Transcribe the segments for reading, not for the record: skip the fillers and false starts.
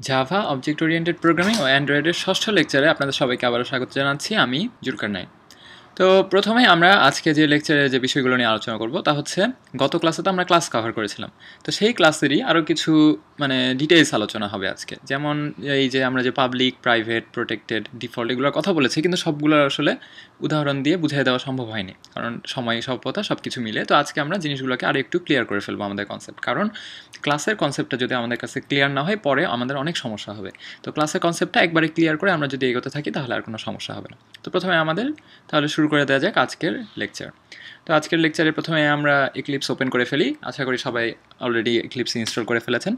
Java object oriented programming ও অ্যান্ড্রয়েডের ষষ্ঠ লেকচারে আপনাদের সবাইকে আবারও স্বাগত জানাচ্ছি। আমি জুলকারনাইন। তো প্রথমে আমরা আজকে যে লেকচারে যে বিষয়গুলো নিয়ে আলোচনা করব তা হচ্ছে, গত ক্লাসে তো আমরা ক্লাস কভার করেছিলাম, তো সেই ক্লাসেরই আরও কিছু ডিটেইলস আলোচনা হবে আজকে। যেমন এই যে আমরা যে পাবলিক, প্রাইভেট, প্রোটেক্টেড, ডিফল্ট এগুলোর কথা বলেছি, কিন্তু সবগুলো আসলে উদাহরণ দিয়ে বুঝিয়ে দেওয়া সম্ভব হয়নি, কারণ সময় স্বল্পতা সব কিছু মিলে। তো আজকে আমরা জিনিসগুলোকে আরও একটু ক্লিয়ার করে ফেলবো আমাদের কনসেপ্ট, কারণ ক্লাসের কনসেপ্টটা যদি আমাদের কাছে ক্লিয়ার না হয় পরে আমাদের অনেক সমস্যা হবে। তো ক্লাসের কনসেপ্টটা একবারে ক্লিয়ার করে আমরা যদি এগোতে থাকি তাহলে আর কোনো সমস্যা হবে না। তো প্রথমে আমাদের তাহলে শুরু করে দেওয়া যাক আজকের লেকচার। তো আজকের লেকচারে প্রথমে আমরা এক্লিপস ওপেন করে ফেলি। আশা করি সবাই অলরেডি এক্লিপস ইনস্টল করে ফেলেছেন।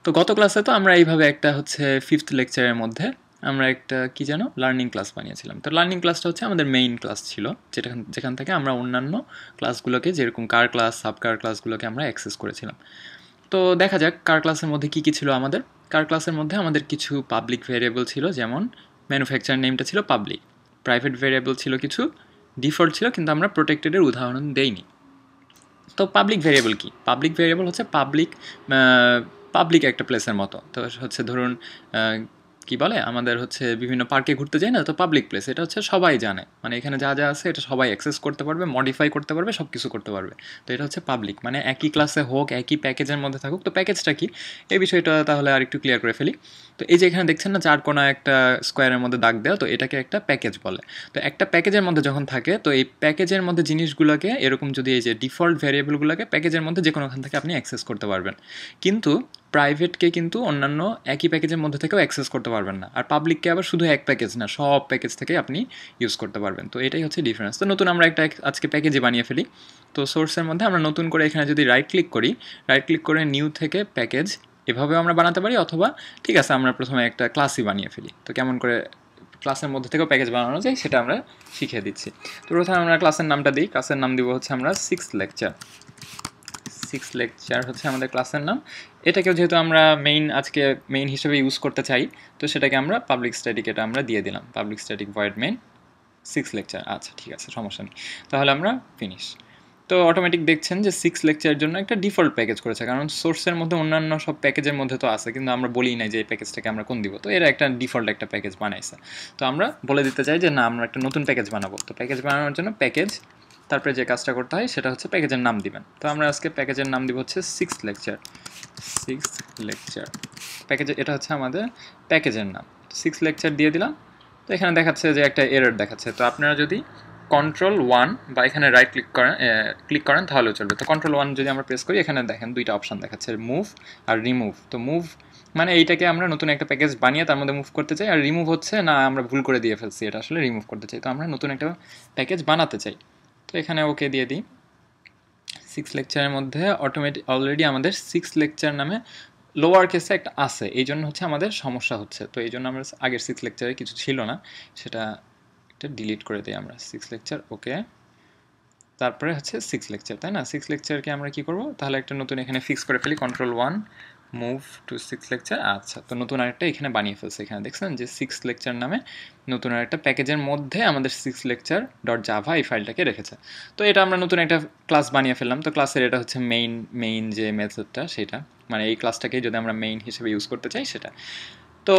তো গত ক্লাসে তো আমরা এইভাবে একটা হচ্ছে ফিফথ লেকচারের মধ্যে আমরা একটা কি যেন লার্নিং ক্লাস বানিয়েছিলাম। তো লার্নিং ক্লাসটা হচ্ছে আমাদের মেইন ক্লাস ছিল, যেখান থেকে আমরা অন্যান্য ক্লাসগুলোকে, যেরকম কার ক্লাস, সাব কার ক্লাসগুলোকে আমরা অ্যাক্সেস করেছিলাম। তো দেখা যাক কার ক্লাসের মধ্যে কী কী ছিল আমাদের। কার ক্লাসের মধ্যে আমাদের কিছু পাবলিক ভেরিয়েবল ছিল, যেমন ম্যানুফ্যাকচার নেমটা ছিল পাবলিক। প্রাইভেট ভেরিয়েবল ছিল কিছু, ডিফল্ট ছিল, কিন্তু আমরা প্রোটেক্টেডের উদাহরণ দেইনি। তো পাবলিক ভেরিয়েবল কি? পাবলিক ভেরিয়েবল হচ্ছে পাবলিক একটা প্লেসের মতো। তো হচ্ছে ধরুন কি বলে, আমাদের হচ্ছে বিভিন্ন পার্কে ঘুরতে যাই না, তো পাবলিক প্লেস এটা হচ্ছে সবাই জানে, মানে এখানে যা যা আছে এটা সবাই অ্যাক্সেস করতে পারবে, মডিফাই করতে পারবে, সব কিছু করতে পারবে। তো এটা হচ্ছে পাবলিক, মানে একই ক্লাসে হোক, একই প্যাকেজের মধ্যে থাকুক। তো প্যাকেজটা কি, এই বিষয়টা তাহলে আর একটু ক্লিয়ার করে ফেলি। তো এই যে এখানে দেখছেন না, চার কোণা একটা স্কোয়ারের মধ্যে দাগ দেওয়া, তো এটাকে একটা প্যাকেজ বলে। তো একটা প্যাকেজের মধ্যে যখন থাকে, তো এই প্যাকেজের মধ্যে জিনিসগুলোকে এরকম যদি এই যে ডিফল্ট ভ্যারিয়েবলগুলোকে প্যাকেজের মধ্যে যে কোনোখান থেকে আপনি অ্যাক্সেস করতে পারবেন, কিন্তু প্রাইভেটকে কিন্তু অন্যান্য একই প্যাকেজের মধ্যে থেকেও অ্যাক্সেস করতে পারবেন না। আর পাবলিককে আবার শুধু এক প্যাকেজ না, সব প্যাকেজ থেকে আপনি ইউজ করতে পারবেন। তো এটাই হচ্ছে ডিফারেন্স। তো নতুন আমরা একটা আজকে প্যাকেজই বানিয়ে ফেলি। তো সোর্সের মধ্যে আমরা নতুন করে এখানে যদি রাইট ক্লিক করি, রাইট ক্লিক করে নিউ থেকে প্যাকেজ, এভাবেও আমরা বানাতে পারি, অথবা ঠিক আছে আমরা প্রথমে একটা ক্লাসই বানিয়ে ফেলি। তো কেমন করে ক্লাসের মধ্যে থেকেও প্যাকেজ বানানো যায় সেটা আমরা শিখিয়ে দিচ্ছি। তো প্রথমে আমরা ক্লাসের নামটা দিই। ক্লাসের নাম দিব হচ্ছে আমরা সিক্স লেকচার হচ্ছে আমাদের ক্লাসের নাম। এটাকেও যেহেতু আমরা আজকে মেইন হিসেবে ইউজ করতে চাই, তো সেটাকে আমরা পাবলিক স্ট্যাটিক এটা আমরা দিয়ে দিলাম, public static void main six lecture. আচ্ছা ঠিক আছে, সমস্যা নেই। তাহলে আমরা ফিনিশ। তো অটোমেটিক দেখছেন যে সিক্স লেকচারের জন্য একটা ডিফল্ট প্যাকেজ করেছে, কারণ সোর্সের মধ্যে অন্যান্য সব প্যাকেজের মধ্যে তো আছে, কিন্তু আমরা বলি নাই যে এই প্যাকেজটাকে আমরা কোন দিব। তো এরা একটা ডিফল্ট একটা প্যাকেজ বানাইছে। তো আমরা বলে দিতে চাই যে না, আমরা একটা নতুন প্যাকেজ বানাবো। তো প্যাকেজ বানানোর জন্য প্যাকেজ, তারপরে যে কাজটা করতে হয় সেটা হচ্ছে প্যাকেজের নাম দিবেন। তো আমরা আজকে প্যাকেজের নাম দিব হচ্ছে সিক্স লেকচার প্যাকেজ। এটা হচ্ছে আমাদের প্যাকেজের নাম। সিক্স লেকচার দিয়ে দিলাম। তো এখানে দেখাচ্ছে যে একটা এরর দেখাচ্ছে। তো আপনারা যদি Ctrl+1 বা এখানে রাইট ক্লিক করেন তাহলেও চলবে। তো Ctrl+1 যদি আমরা প্রেস করি, এখানে দেখেন দুইটা অপশান দেখাচ্ছে, মুভ আর রিমুভ। তো মুভ মানে এইটাকে আমরা নতুন একটা প্যাকেজ বানিয়ে তার মধ্যে মুভ করতে চাই, আর রিমুভ হচ্ছে না আমরা ভুল করে দিয়ে ফেলছি, এটা আসলে রিমুভ করতে চাই। তো আমরা নতুন একটা প্যাকেজ বানাতে চাই। তো এখানে ওকে দিয়ে দিই। সিক্স লেকচারের মধ্যে অলরেডি আমাদের সিক্স লেকচার নামে লোয়ার কেসে একটা আছে, এই জন্য হচ্ছে আমাদের সমস্যা হচ্ছে। তো এই জন্য আমরা আগের সিক্স লেকচারে কিছু ছিল না, সেটা একটা ডিলিট করে দিই আমরা। সিক্স লেকচার ওকে, তারপরে হচ্ছে সিক্স লেকচার, তাই না? সিক্স লেকচারকে আমরা কি করব, তাহলে একটা নতুন এখানে ফিক্স করে ফেলি, Ctrl+1 move to six lecture. আচ্ছা, তো নতুন আরেকটা এখানে বানিয়ে ফেলছে। এখানে দেখছেন যে সিক্স লেকচার নামে নতুন আরেকটা প্যাকেজের মধ্যে আমাদের সিক্স লেকচার ডট জাভা এই ফাইলটাকে রেখেছে। তো এটা আমরা নতুন একটা ক্লাস বানিয়ে ফেললাম। তো ক্লাসের এটা হচ্ছে মেইন যে মেথডটা, সেটা মানে এই ক্লাসটাকে যদি আমরা মেইন হিসেবে ইউজ করতে চাই সেটা। তো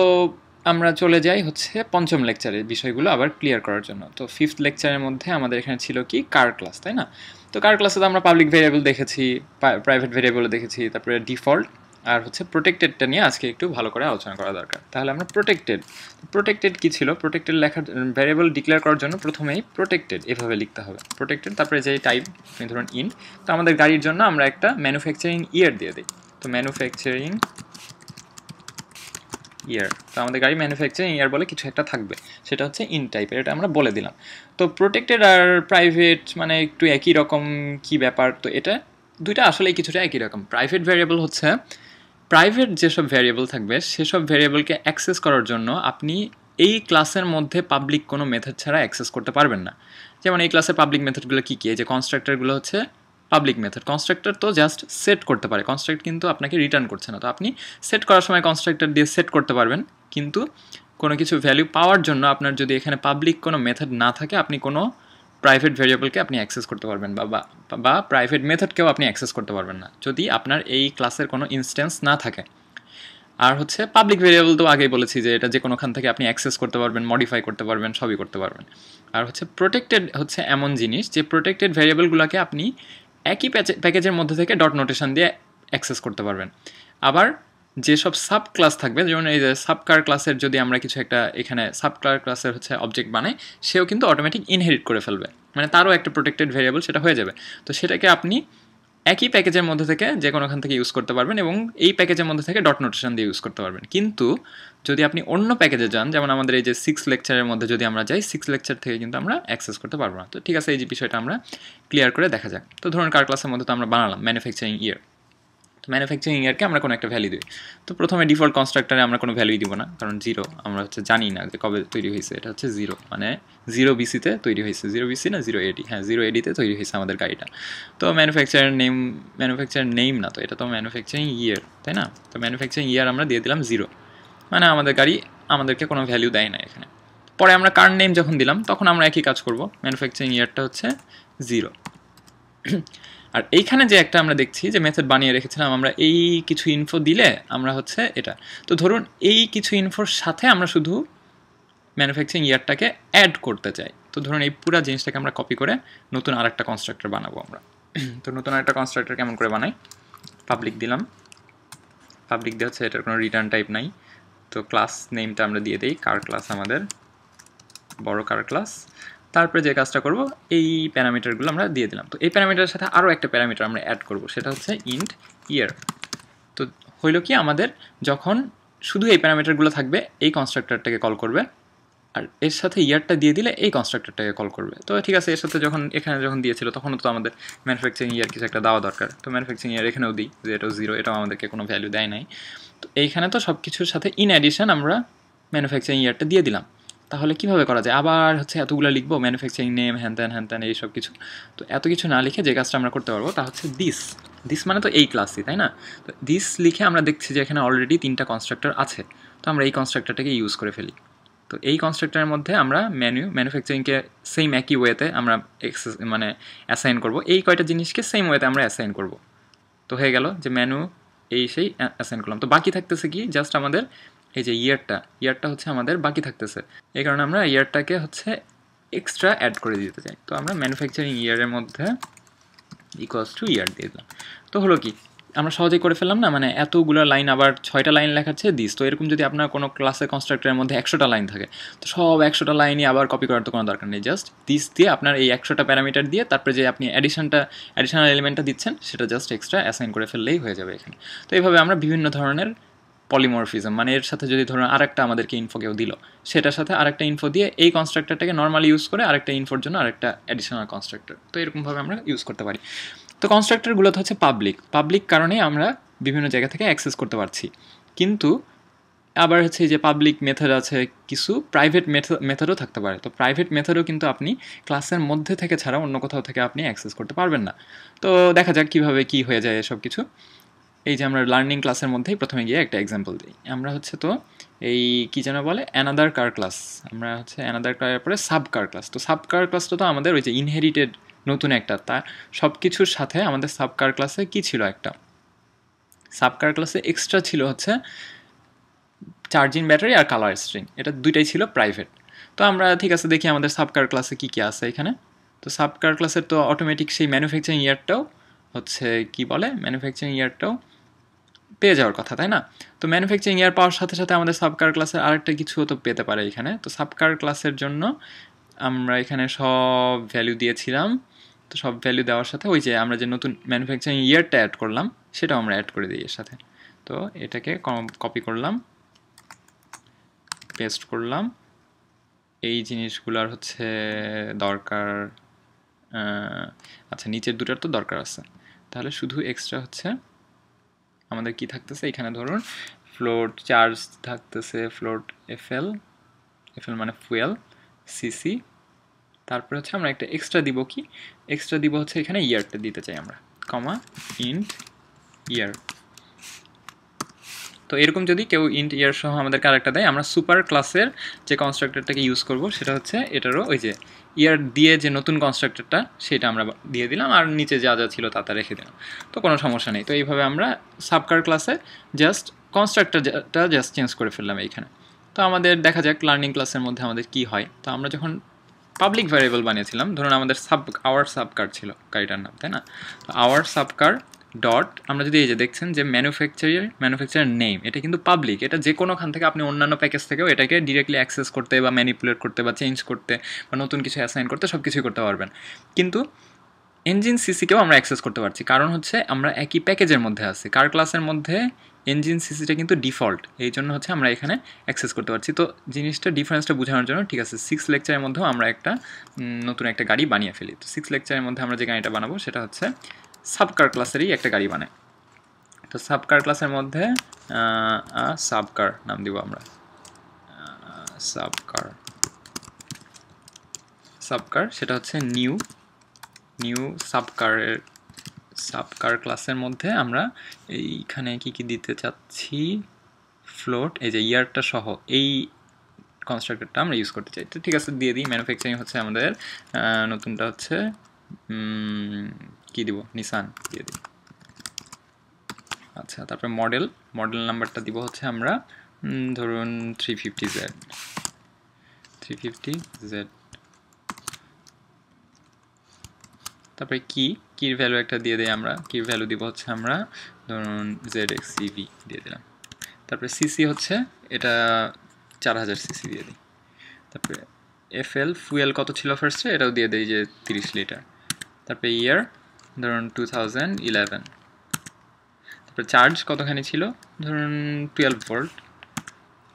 আমরা চলে যাই হচ্ছে পঞ্চম লেকচারের বিষয়গুলো আবার ক্লিয়ার করার জন্য। তো ফিফথ লেকচারের মধ্যে আমাদের এখানে ছিল কি, কার ক্লাস, তাই না? তো কার ক্লাসে তো আমরা পাবলিক ভেরিয়েবল দেখেছি, প্রাইভেট ভেরিয়েবল দেখেছি, তারপরে ডিফল্ট আর হচ্ছে প্রোটেক্টেডটা নিয়ে আজকে একটু ভালো করে আলোচনা করা দরকার। তাহলে আমরা প্রোটেক্টেড কি ছিল, প্রোটেক্টেড লেখার ভেরিয়েবল ডিক্লেয়ার করার জন্য প্রথমেই প্রোটেক্টেড এভাবে লিখতে হবে, প্রোটেক্টেড, তারপরে যে টাইপ ধরুন ইন্ট। তো আমাদের গাড়ির জন্য আমরা একটা ম্যানুফ্যাকচারিং ইয়ার দিয়ে দিই। তো ম্যানুফ্যাকচারিং ইয়ার, তো আমাদের গাড়ি ম্যানুফ্যাকচারিং ইয়ার বলে কিছু একটা থাকবে, সেটা হচ্ছে ইন টাইপের, এটা আমরা বলে দিলাম। তো প্রোটেক্টেড আর প্রাইভেট মানে একটু একই রকম কি ব্যাপার, তো এটা দুইটা আসলেই কিছুটা একই রকম। প্রাইভেট ভ্যারিয়েবল হচ্ছে প্রাইভেট যেসব ভ্যারিয়েবল থাকবে সেসব ভ্যারিয়েবলকে অ্যাক্সেস করার জন্য আপনি এই ক্লাসের মধ্যে পাবলিক কোনো মেথড ছাড়া অ্যাক্সেস করতে পারবেন না। যেমন এই ক্লাসের পাবলিক মেথডগুলো কী কী, এই যে কনস্ট্রাক্টরগুলো হচ্ছে পাবলিক মেথড। কনস্ট্রাক্টর তো জাস্ট সেট করতে পারে, কনস্ট্রাক্ট কিন্তু আপনাকে রিটার্ন করছে না। তো আপনি সেট করার সময় কনস্ট্রাক্টর দিয়ে সেট করতে পারবেন, কিন্তু কোনো কিছু ভ্যালু পাওয়ার জন্য আপনার যদি এখানে পাবলিক কোনো মেথড না থাকে, আপনি কোনো প্রাইভেট ভেরিয়েবলকে আপনি অ্যাক্সেস করতে পারবেন বা প্রাইভেট মেথডকেও আপনি অ্যাক্সেস করতে পারবেন না যদি আপনার এই ক্লাসের কোনো ইনস্ট্যান্স না থাকে। আর হচ্ছে পাবলিক ভেরিয়েবল তো আগেই বলেছি যে এটা যে কোনোখান থেকে আপনি অ্যাক্সেস করতে পারবেন, মডিফাই করতে পারবেন, সবই করতে পারবেন। আর হচ্ছে প্রোটেক্টেড হচ্ছে এমন জিনিস যে প্রোটেক্টেড ভেরিয়েবলগুলোকে আপনি একই প্যাকেজের মধ্যে থেকে ডট নোটেশন দিয়ে অ্যাক্সেস করতে পারবেন। আবার যেসব সাব ক্লাস থাকবে, যেমন এই যে সাবকার ক্লাসের যদি আমরা কিছু একটা এখানে সাবকার ক্লাসের হচ্ছে অবজেক্ট বানাই, সেও কিন্তু অটোমেটিক ইনহেরিট করে ফেলবে, মানে তারও একটা প্রোটেক্টেড ভেরিয়েবল সেটা হয়ে যাবে। তো সেটাকে আপনি একই প্যাকেজের মধ্যে থেকে যে কোনোখান থেকে ইউজ করতে পারবেন এবং এই প্যাকেজের মধ্যে থেকে ডট নোটেশন দিয়ে ইউজ করতে পারবেন। কিন্তু যদি আপনি অন্য প্যাকেজে যান, যেমন আমাদের এই যে 6 লেকচারের মধ্যে যদি আমরা যাই, 6 লেকচার থেকে কিন্তু আমরা অ্যাক্সেস করতে পারবো না। তো ঠিক আছে, এই যে বিষয়টা আমরা ক্লিয়ার করে দেখা যাক। তো ধরুন কার ক্লাসের মধ্যে তো আমরা বানালাম ম্যানুফ্যাকচারিং ইয়ার। তো ম্যানুফ্যাকচারিং ইয়ারকে আমরা কোনো একটা ভ্যালু দিই। তো প্রথমে ডিফল্ট কনস্ট্রাক্টরে আমরা কোনো ভ্যালুই দিব না, কারণ 0 আমরা হচ্ছে জানি না যে কবে তৈরি হয়েছে। এটা হচ্ছে 0, মানে 0 BC-তে তৈরি হয়েছে। 0 BC না 0 AD, হ্যাঁ 0 AD-তে তৈরি হয়েছে আমাদের গাড়িটা। তো ম্যানুফ্যাকচার নেম না, তো এটা তো ম্যানুফ্যাকচারিং ইয়ার, তাই না? তো ম্যানুফ্যাকচারিং ইয়ার আমরা দিয়ে দিলাম 0, মানে আমাদের গাড়ি আমাদেরকে কোনো ভ্যালু দেয় না এখানে। পরে আমরা কার নেম যখন দিলাম তখন আমরা একই কাজ করব, ম্যানুফ্যাকচারিং ইয়ারটা হচ্ছে 0। আর এইখানে যে একটা আমরা দেখছি যে মেথড বানিয়ে রেখেছিলাম আমরা, এই কিছু ইনফো দিলে আমরা হচ্ছে এটা। তো ধরুন এই কিছু ইনফোর সাথে আমরা শুধু ম্যানুফ্যাকচারিং ইয়ারটাকে অ্যাড করতে চাই। তো ধরুন এই পুরো জিনিসটাকে আমরা কপি করে নতুন আরেকটা কনস্ট্রাক্টর বানাবো আমরা। তো নতুন আরেকটা কনস্ট্রাক্টর কেমন করে বানাই? পাবলিক দিলাম, পাবলিক দিয়ে হচ্ছে এটার কোনো রিটার্ন টাইপ নাই। তো ক্লাস নেমটা আমরা দিয়ে দিই কার ক্লাস, আমাদের বড় কার ক্লাস। তারপরে যে কাজটা করব, এই প্যারামিটারগুলো আমরা দিয়ে দিলাম। তো এই প্যারামিটারের সাথে আরও একটা প্যারামিটার আমরা অ্যাড করব, সেটা হচ্ছে ইন্ট ইয়ার। তো হইল কি, আমাদের যখন শুধু এই প্যারামিটারগুলো থাকবে এই কনস্ট্রাক্টরটাকে কল করবে, আর এর সাথে ইয়ারটা দিয়ে দিলে এই কনস্ট্রাক্টরটাকে কল করবে। তো ঠিক আছে, এর সাথে যখন এখানে যখন দিয়েছিল তখন তো আমাদের ম্যানুফ্যাকচারিং ইয়ার কিছু একটা দেওয়া দরকার। তো ম্যানুফ্যাকচারিং ইয়ার এখানেও দিই যে এটাও 0, এটাও আমাদেরকে কোনো ভ্যালু দেয় নাই। তো এইখানে তো সব কিছুর সাথে ইন অ্যাডিশন আমরা ম্যানুফ্যাকচারিং ইয়ারটা দিয়ে দিলাম। তাহলে কীভাবে করা যায়? আবার হচ্ছে এতগুলো লিখবো, ম্যানুফ্যাকচারিং নেম হ্যান ত্যান এই সব কিছু। তো এত কিছু না লিখে যে কাজটা আমরা করতে পারবো তা হচ্ছে দিস মানে তো এই ক্লাসই, তাই না? তো দিস লিখে আমরা দেখছি যে এখানে অলরেডি 3টা কনস্ট্রাক্টর আছে। তো আমরা এই কনস্ট্রাক্টরটাকে ইউজ করে ফেলি। তো এই কনস্ট্রাক্টরের মধ্যে আমরা ম্যানুফ্যাকচারিংকে সেম একই ওয়েতে আমরা মানে অ্যাসাইন করব, এই কয়টা জিনিসকে সেম ওয়েতে আমরা অ্যাসাইন করব। তো হয়ে গেল যে এই সেই অ্যাসাইন করলাম। তো বাকি থাকতেছে কি, জাস্ট আমাদের এই যে ইয়ারটা হচ্ছে আমাদের বাকি থাকতেছে। এই কারণে আমরা ইয়ারটাকে হচ্ছে এক্সট্রা অ্যাড করে দিতে চাই। তো আমরা ম্যানুফ্যাকচারিং ইয়ারের মধ্যে ইকুয়ালস টু ইয়ার দিয়ে দিলাম। তো হলো কি, আমরা সহজেই করে ফেললাম না? মানে এতগুলো লাইন, আবার 6টা লাইন লেখাচ্ছে দিস। তো এরকম যদি আপনার কোনো ক্লাসে কনস্ট্রাক্টরের মধ্যে 100টা লাইন থাকে, তো সব 100টা লাইনই আবার কপি করার তো কোনো দরকার নেই। জাস্ট দিস দিয়ে আপনার এই 100টা প্যারামিটার দিয়ে তারপরে যে আপনি অ্যাডিশনাল এলিমেন্টটা দিচ্ছেন সেটা জাস্ট এক্সট্রা অ্যাসাইন করে ফেললেই হয়ে যাবে এখানে। তো এইভাবে আমরা বিভিন্ন ধরনের পলিমরফিজম, মানে এর সাথে যদি ধরুন আরেকটা আমাদেরকে ইনফো কেউ দিল, সেটার সাথে আরেকটা ইনফো দিয়ে এই কনস্ট্রাক্টরটাকে নর্মালি ইউজ করে আরেকটা ইনফোর জন্য আরেকটা অ্যাডিশনাল কনস্ট্রাক্টর, তো এরকমভাবে আমরা ইউজ করতে পারি। তো কনস্ট্রাক্টরগুলো তো হচ্ছে পাবলিক কারণে আমরা বিভিন্ন জায়গা থেকে অ্যাক্সেস করতে পারছি। কিন্তু আবার হচ্ছে যে পাবলিক মেথড আছে, কিছু প্রাইভেট মেথডও থাকতে পারে। তো প্রাইভেট মেথডও কিন্তু আপনি ক্লাসের মধ্যে থেকে ছাড়া অন্য কোথাও থেকে আপনি অ্যাক্সেস করতে পারবেন না। তো দেখা যাক কীভাবে কী হয়ে যায় এসব কিছু। এই যে আমরা লার্নিং ক্লাসের মধ্যেই প্রথমে গিয়ে একটা এক্সাম্পল দিই। আমরা হচ্ছে তো এই কী যেন বলে অ্যানাদার কার ক্লাস, আমরা হচ্ছে অ্যানাদার কারের পরে সাব কার ক্লাস। তো সাব কার ক্লাসটা তো আমাদের ওই যে ইনহেরিটেড নতুন একটা, তা সব কিছুর সাথে আমাদের সাব কার ক্লাসে কী ছিল, একটা সাব কার ক্লাসে এক্সট্রা ছিল হচ্ছে চার্জিং ব্যাটারি আর কালার স্ট্রিং, এটা দুইটাই ছিল প্রাইভেট। তো আমরা ঠিক আছে দেখি আমাদের সাব কার ক্লাসে কী কী আছে এখানে। তো সাব কার ক্লাসের তো অটোমেটিক সেই ম্যানুফ্যাকচারিং ইয়ারটাও হচ্ছে কি বলে, ম্যানুফ্যাকচারিং ইয়ারটাও পেয়ে যাওয়ার কথা, তাই না? তো ম্যানুফ্যাকচারিং ইয়ার পাওয়ার সাথে সাথে আমাদের সাবকার ক্লাসের আরেকটা কিছুও তো পেতে পারে এখানে। তো সাবকার ক্লাসের জন্য আমরা এখানে সব ভ্যালু দিয়েছিলাম। তো সব ভ্যালু দেওয়ার সাথে ওই যে আমরা যে নতুন ম্যানুফ্যাকচারিং ইয়ারটা অ্যাড করলাম সেটাও আমরা অ্যাড করে দিই এর সাথে। তো এটাকে কপি করলাম, পেস্ট করলাম, এই জিনিসগুলোর হচ্ছে দরকার, আচ্ছা নিচের দুটার তো দরকার আছে, তাহলে শুধু এক্সট্রা হচ্ছে আমাদের কি থাকতেছে এখানে, ধরুন ফ্লোট চার্জ থাকতেছে, ফ্লোট এফএল মানে ফুয়েল, সিসি, তারপরে হচ্ছে আমরা একটা এক্সট্রা দিব, কি এক্সট্রা দিব হচ্ছে এখানে ইয়ারটা দিতে চাই আমরা, কমা ইন্ট ইয়ার। তো এরকম যদি কেউ ইন্ট ইয়ার সহ আমাদেরকে আরেকটা দেয়, আমরা সুপার ক্লাসের যে কনস্ট্রাক্টরটাকে ইউজ করব সেটা হচ্ছে এটারও ওই যে ইয়ার দিয়ে যে নতুন কনস্ট্রাক্টরটা সেটা আমরা দিয়ে দিলাম, আর নিচে যা যা ছিল তা রেখে দিলাম। তো কোনো সমস্যা নেই। তো এইভাবে আমরা সাবকার ক্লাসে জাস্ট কনস্ট্রাক্টরটা জাস্ট চেঞ্জ করে ফেললাম এইখানে। তো আমাদের দেখা যাক লার্নিং ক্লাসের মধ্যে আমাদের কি হয়। তো আমরা যখন পাবলিক ভ্যারিয়েবল বানিয়েছিলাম, ধরুন আমাদের আওয়ার সাবকার ছিল গাড়িটার নাম, তাই না? তো আওয়ার সাবকার ডট, আমরা যদি এই যে দেখছেন যে ম্যানুফ্যাকচারার নেম, এটা কিন্তু পাবলিক, এটা যে কোনোখান থেকে আপনি অন্যান্য প্যাকেজ থেকেও এটাকে ডিরেক্টলি অ্যাক্সেস করতে বা ম্যানিপুলেট করতে বা চেঞ্জ করতে বা নতুন কিছু অ্যাসাইন করতে সব কিছুই করতে পারবেন। কিন্তু ইঞ্জিন সিসিকেও আমরা অ্যাক্সেস করতে পারছি, কারণ হচ্ছে আমরা একই প্যাকেজের মধ্যে আছি। কার ক্লাসের মধ্যে ইঞ্জিন সিসিটা কিন্তু ডিফল্ট, এই জন্য হচ্ছে আমরা এখানে অ্যাক্সেস করতে পারছি। তো জিনিসটা ডিফারেন্সটা বোঝানোর জন্য ঠিক আছে, 6 লেকচারের মধ্যেও আমরা একটা নতুন একটা গাড়ি বানিয়ে ফেলি। তো 6 লেকচারের মধ্যে আমরা যে গাড়িটা বানাবো সেটা হচ্ছে সাবকার ক্লাসেরই একটা গাড়ি বানায়। তো সাবকার ক্লাসের মধ্যে সাবকার নাম দিব আমরা, সাবকার সেটা হচ্ছে নিউ সাবকার ক্লাসের মধ্যে আমরা এইখানে কি দিতে চাচ্ছি, ফ্লোট, এই যে ইয়ারটা সহ এই কনস্ট্রাক্টরটা আমরা ইউজ করতে চাই। তো ঠিক আছে, দিয়ে দিই। ম্যানুফ্যাকচারিং হচ্ছে আমাদের নতুনটা হচ্ছে কি দিব, নিসান দিয়ে দিই। আচ্ছা, তারপরে মডেল নাম্বারটা দিব হচ্ছে আমরা ধরুন 350Z। তারপরে কির ভ্যালু একটা দিয়ে দিই আমরা, কির ভ্যালু দিব হচ্ছে আমরা ধরুন ZXCV দিয়ে দিলাম। তারপরে সিসি হচ্ছে এটা 4000 সিসি দিয়ে দিই। তারপরে FL ফুয়েল কত ছিল ফার্স্টে, এটাও দিয়ে দিই যে 30 লিটার। তারপরে ইয়ার ধরুন 2011। তারপরে চার্জ কতখানি ছিল, ধরুন 12 ভোল্ট।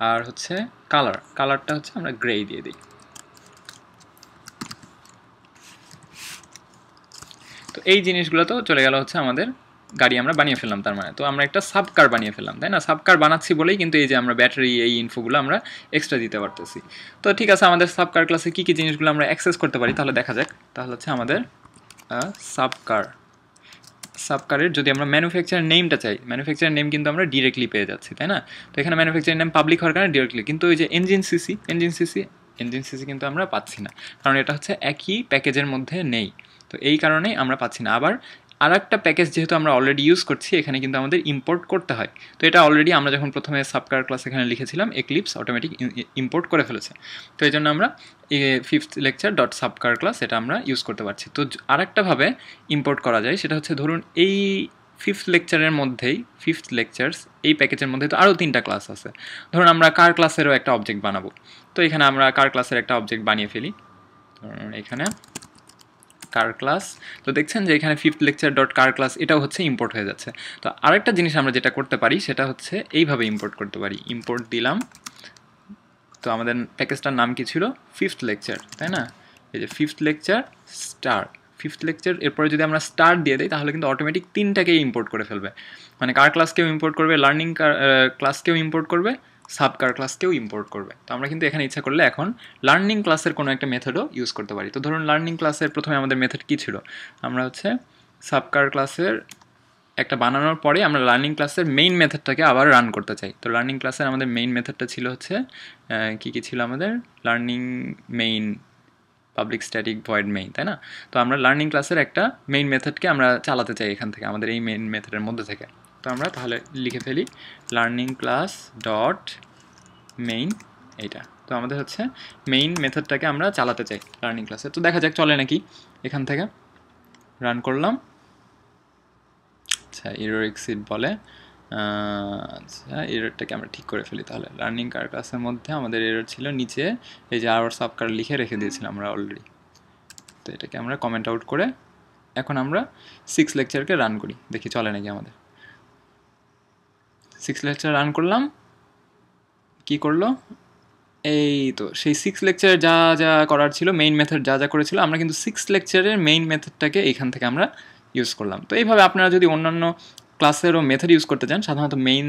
আর হচ্ছে কালারটা হচ্ছে আমরা গ্রে দিয়ে দিই। তো এই জিনিসগুলো তো চলে গেল হচ্ছে আমাদের গাড়ি আমরা বানিয়ে ফেললাম, তার মানে তো আমরা একটা সাবকার বানিয়ে ফেললাম, তাই না? সাবকার বানাচ্ছি বলেই কিন্তু এই যে আমরা ব্যাটারি এই ইনফোগুলো আমরা এক্সট্রা দিতে পারতেছি। তো ঠিক আছে, আমাদের সাবকার ক্লাসে কী জিনিসগুলো আমরা অ্যাক্সেস করতে পারি তাহলে দেখা যাক। তাহলে হচ্ছে আমাদের সাবকারের যদি আমরা ম্যানুফ্যাকচারার নেমটা চাই, ম্যানুফ্যাকচারার নেম কিন্তু আমরা ডিরেক্টলি পেয়ে যাচ্ছি, তাই না? তো এখানে ম্যানুফ্যাকচারার নেম পাবলিক হওয়ার কারণে ডিরেক্টলি, কিন্তু ওই যে ইঞ্জিন সিসি কিন্তু আমরা পাচ্ছি না, কারণ এটা হচ্ছে একই প্যাকেজের মধ্যে নেই। তো এই কারণেই আমরা পাচ্ছি না। আবার আর একটা প্যাকেজ যেহেতু আমরা অলরেডি ইউজ করছি, এখানে কিন্তু আমাদের ইম্পোর্ট করতে হয়। তো এটা অলরেডি আমরা যখন প্রথমে সাবকার ক্লাস এখানে লিখেছিলাম, এক্লিপস অটোমেটিক ইম্পোর্ট করে ফেলেছে। তো এই জন্য আমরা ফিফথ লেকচার ডট সাবকার ক্লাস এটা আমরা ইউজ করতে পারছি। তো আরেকটাভাবে ইম্পোর্ট করা যায়, সেটা হচ্ছে ধরুন এই ফিফথ লেকচার্স এই প্যাকেজের মধ্যে তো আরও 3টা ক্লাস আছে। ধরুন আমরা কার ক্লাসেরও একটা অবজেক্ট বানাবো। তো এখানে আমরা কার ক্লাসের একটা অবজেক্ট বানিয়ে ফেলি, ধরুন এখানে কার ক্লাস। তো দেখছেন যে এখানে ফিফথ লেকচার ডট কার ক্লাস এটাও হচ্ছে ইম্পোর্ট হয়ে যাচ্ছে। তো আরেকটা জিনিস আমরা যেটা করতে পারি সেটা হচ্ছে এইভাবে ইম্পোর্ট করতে পারি। ইম্পোর্ট দিলাম, তো আমাদের প্যাকেজটার নাম কি ছিল, ফিফথ লেকচার, তাই না? এই যে ফিফথ লেকচার এরপরে যদি আমরা স্টার দিয়ে দিই তাহলে কিন্তু অটোমেটিক 3টাকেই ইম্পোর্ট করে ফেলবে। মানে কার ক্লাসকেও ইম্পোর্ট করবে, লার্নিং ক্লাসকেও ইম্পোর্ট করবে, সাবকার ক্লাসকেও ইম্পোর্ট করবে। তো আমরা কিন্তু এখানে ইচ্ছা করলে এখন লার্নিং ক্লাসের কোনো একটা মেথডও ইউজ করতে পারি। তো ধরুন লার্নিং ক্লাসের প্রথমে আমাদের মেথড কী ছিল, আমরা হচ্ছে সাবকার ক্লাসের একটা বানানোর পরে আমরা লার্নিং ক্লাসের মেইন মেথডটাকে আবার রান করতে চাই। তো লার্নিং ক্লাসের আমাদের মেইন মেথডটা ছিল হচ্ছে কী ছিল আমাদের, learning main public static void main, তাই না? তো আমরা লার্নিং ক্লাসের একটা মেইন মেথডকে আমরা চালাতে চাই এখান থেকে, আমাদের এই মেইন মেথডের মধ্যে থেকে। তো আমরা তাহলে লিখে ফেলি লার্নিং ক্লাস ডট মেইন, এইটা। তো আমাদের হচ্ছে মেইন মেথডটাকে আমরা চালাতে চাই লার্নিং ক্লাসে। তো দেখা যাক চলে নাকি, এখান থেকে রান করলাম। আচ্ছা, এরর এক্সিট বলে। আচ্ছা, এররটাকে আমরা ঠিক করে ফেলি তাহলে। লার্নিং কার ক্লাসের মধ্যে আমাদের এরর ছিল নিচে এই যে আওয়ার সাবকার লিখে রেখে দিয়েছিলাম আমরা অলরেডি। তো এটাকে আমরা কমেন্ট আউট করে এখন আমরা 6 লেকচারকে রান করি, দেখি চলে নাকি আমাদের। 6 লেকচার রান করলাম, কি করলো, এই তো সেই 6 লেকচারে যা যা করার ছিল, মেইন মেথড যা যা করেছিল, আমরা কিন্তু 6 লেকচারের মেইন মেথডটাকে এইখান থেকে আমরা ইউজ করলাম। তো এইভাবে আপনারা যদি অন্যান্য ক্লাসেরও মেথড ইউজ করতে চান, সাধারণত মেইন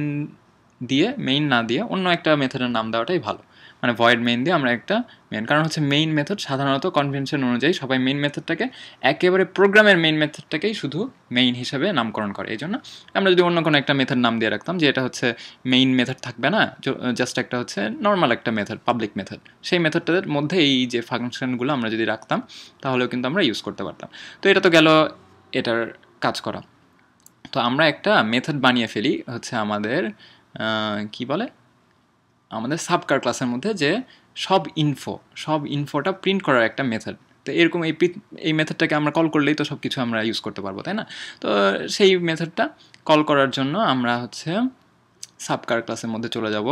না দিয়ে অন্য একটা মেথডের নাম দেওয়াটাই ভালো। মানে ভয়েড মেইন দিয়ে আমরা একটা মেইন, কারণ হচ্ছে মেইন মেথড সাধারণত কনভেনশন অনুযায়ী সবাই মেইন মেথডটাকে একেবারে প্রোগ্রামের মেইন মেথডটাকেই শুধু মেইন হিসাবে নামকরণ করে। এই জন্য আমরা যদি অন্য কোনো একটা মেথড নাম দিয়ে রাখতাম যে এটা হচ্ছে মেইন মেথড থাকবে না, জাস্ট একটা হচ্ছে নর্মাল একটা মেথড, পাবলিক মেথড, সেই মেথডটার মধ্যে এই যে ফাংশনগুলো আমরা যদি রাখতাম তাহলেও কিন্তু আমরা ইউজ করতে পারতাম। তো এটা তো গেল এটার কাজ করা। তো আমরা একটা মেথড বানিয়ে ফেলি হচ্ছে আমাদের কি বলে আমাদের সাবকার ক্লাসের মধ্যে যে সব ইনফোটা প্রিন্ট করার একটা মেথড। তো এরকম এই মেথডটাকে আমরা কল করলেই তো সব কিছু আমরা ইউজ করতে পারবো, তাই না? তো সেই মেথডটা কল করার জন্য আমরা হচ্ছে সাবকার ক্লাসের মধ্যে চলে যাব।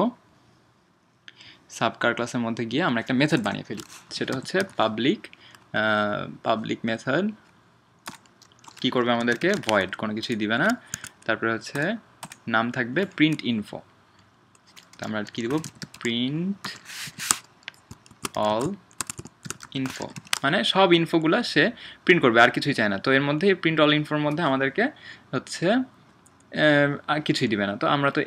সাবকার ক্লাসের মধ্যে গিয়ে আমরা একটা মেথড বানিয়ে ফেলি, সেটা হচ্ছে পাবলিক মেথড। কি করবে আমাদেরকে? ভয়েড, কোনো কিছুই দিবে না। তারপরে হচ্ছে নাম থাকবে প্রিন্ট ইনফো। তো আমরা কি দিব? প্রিন্ট অল ইনফো, মানে সব ইনফোগুলো সে প্রিন্ট করবে, আর কিছুই চায় না। তো এর মধ্যে প্রিন্ট অল ইনফোর মধ্যে আমাদেরকে হচ্ছে আর কিছুই দিবে না। তো আমরা তো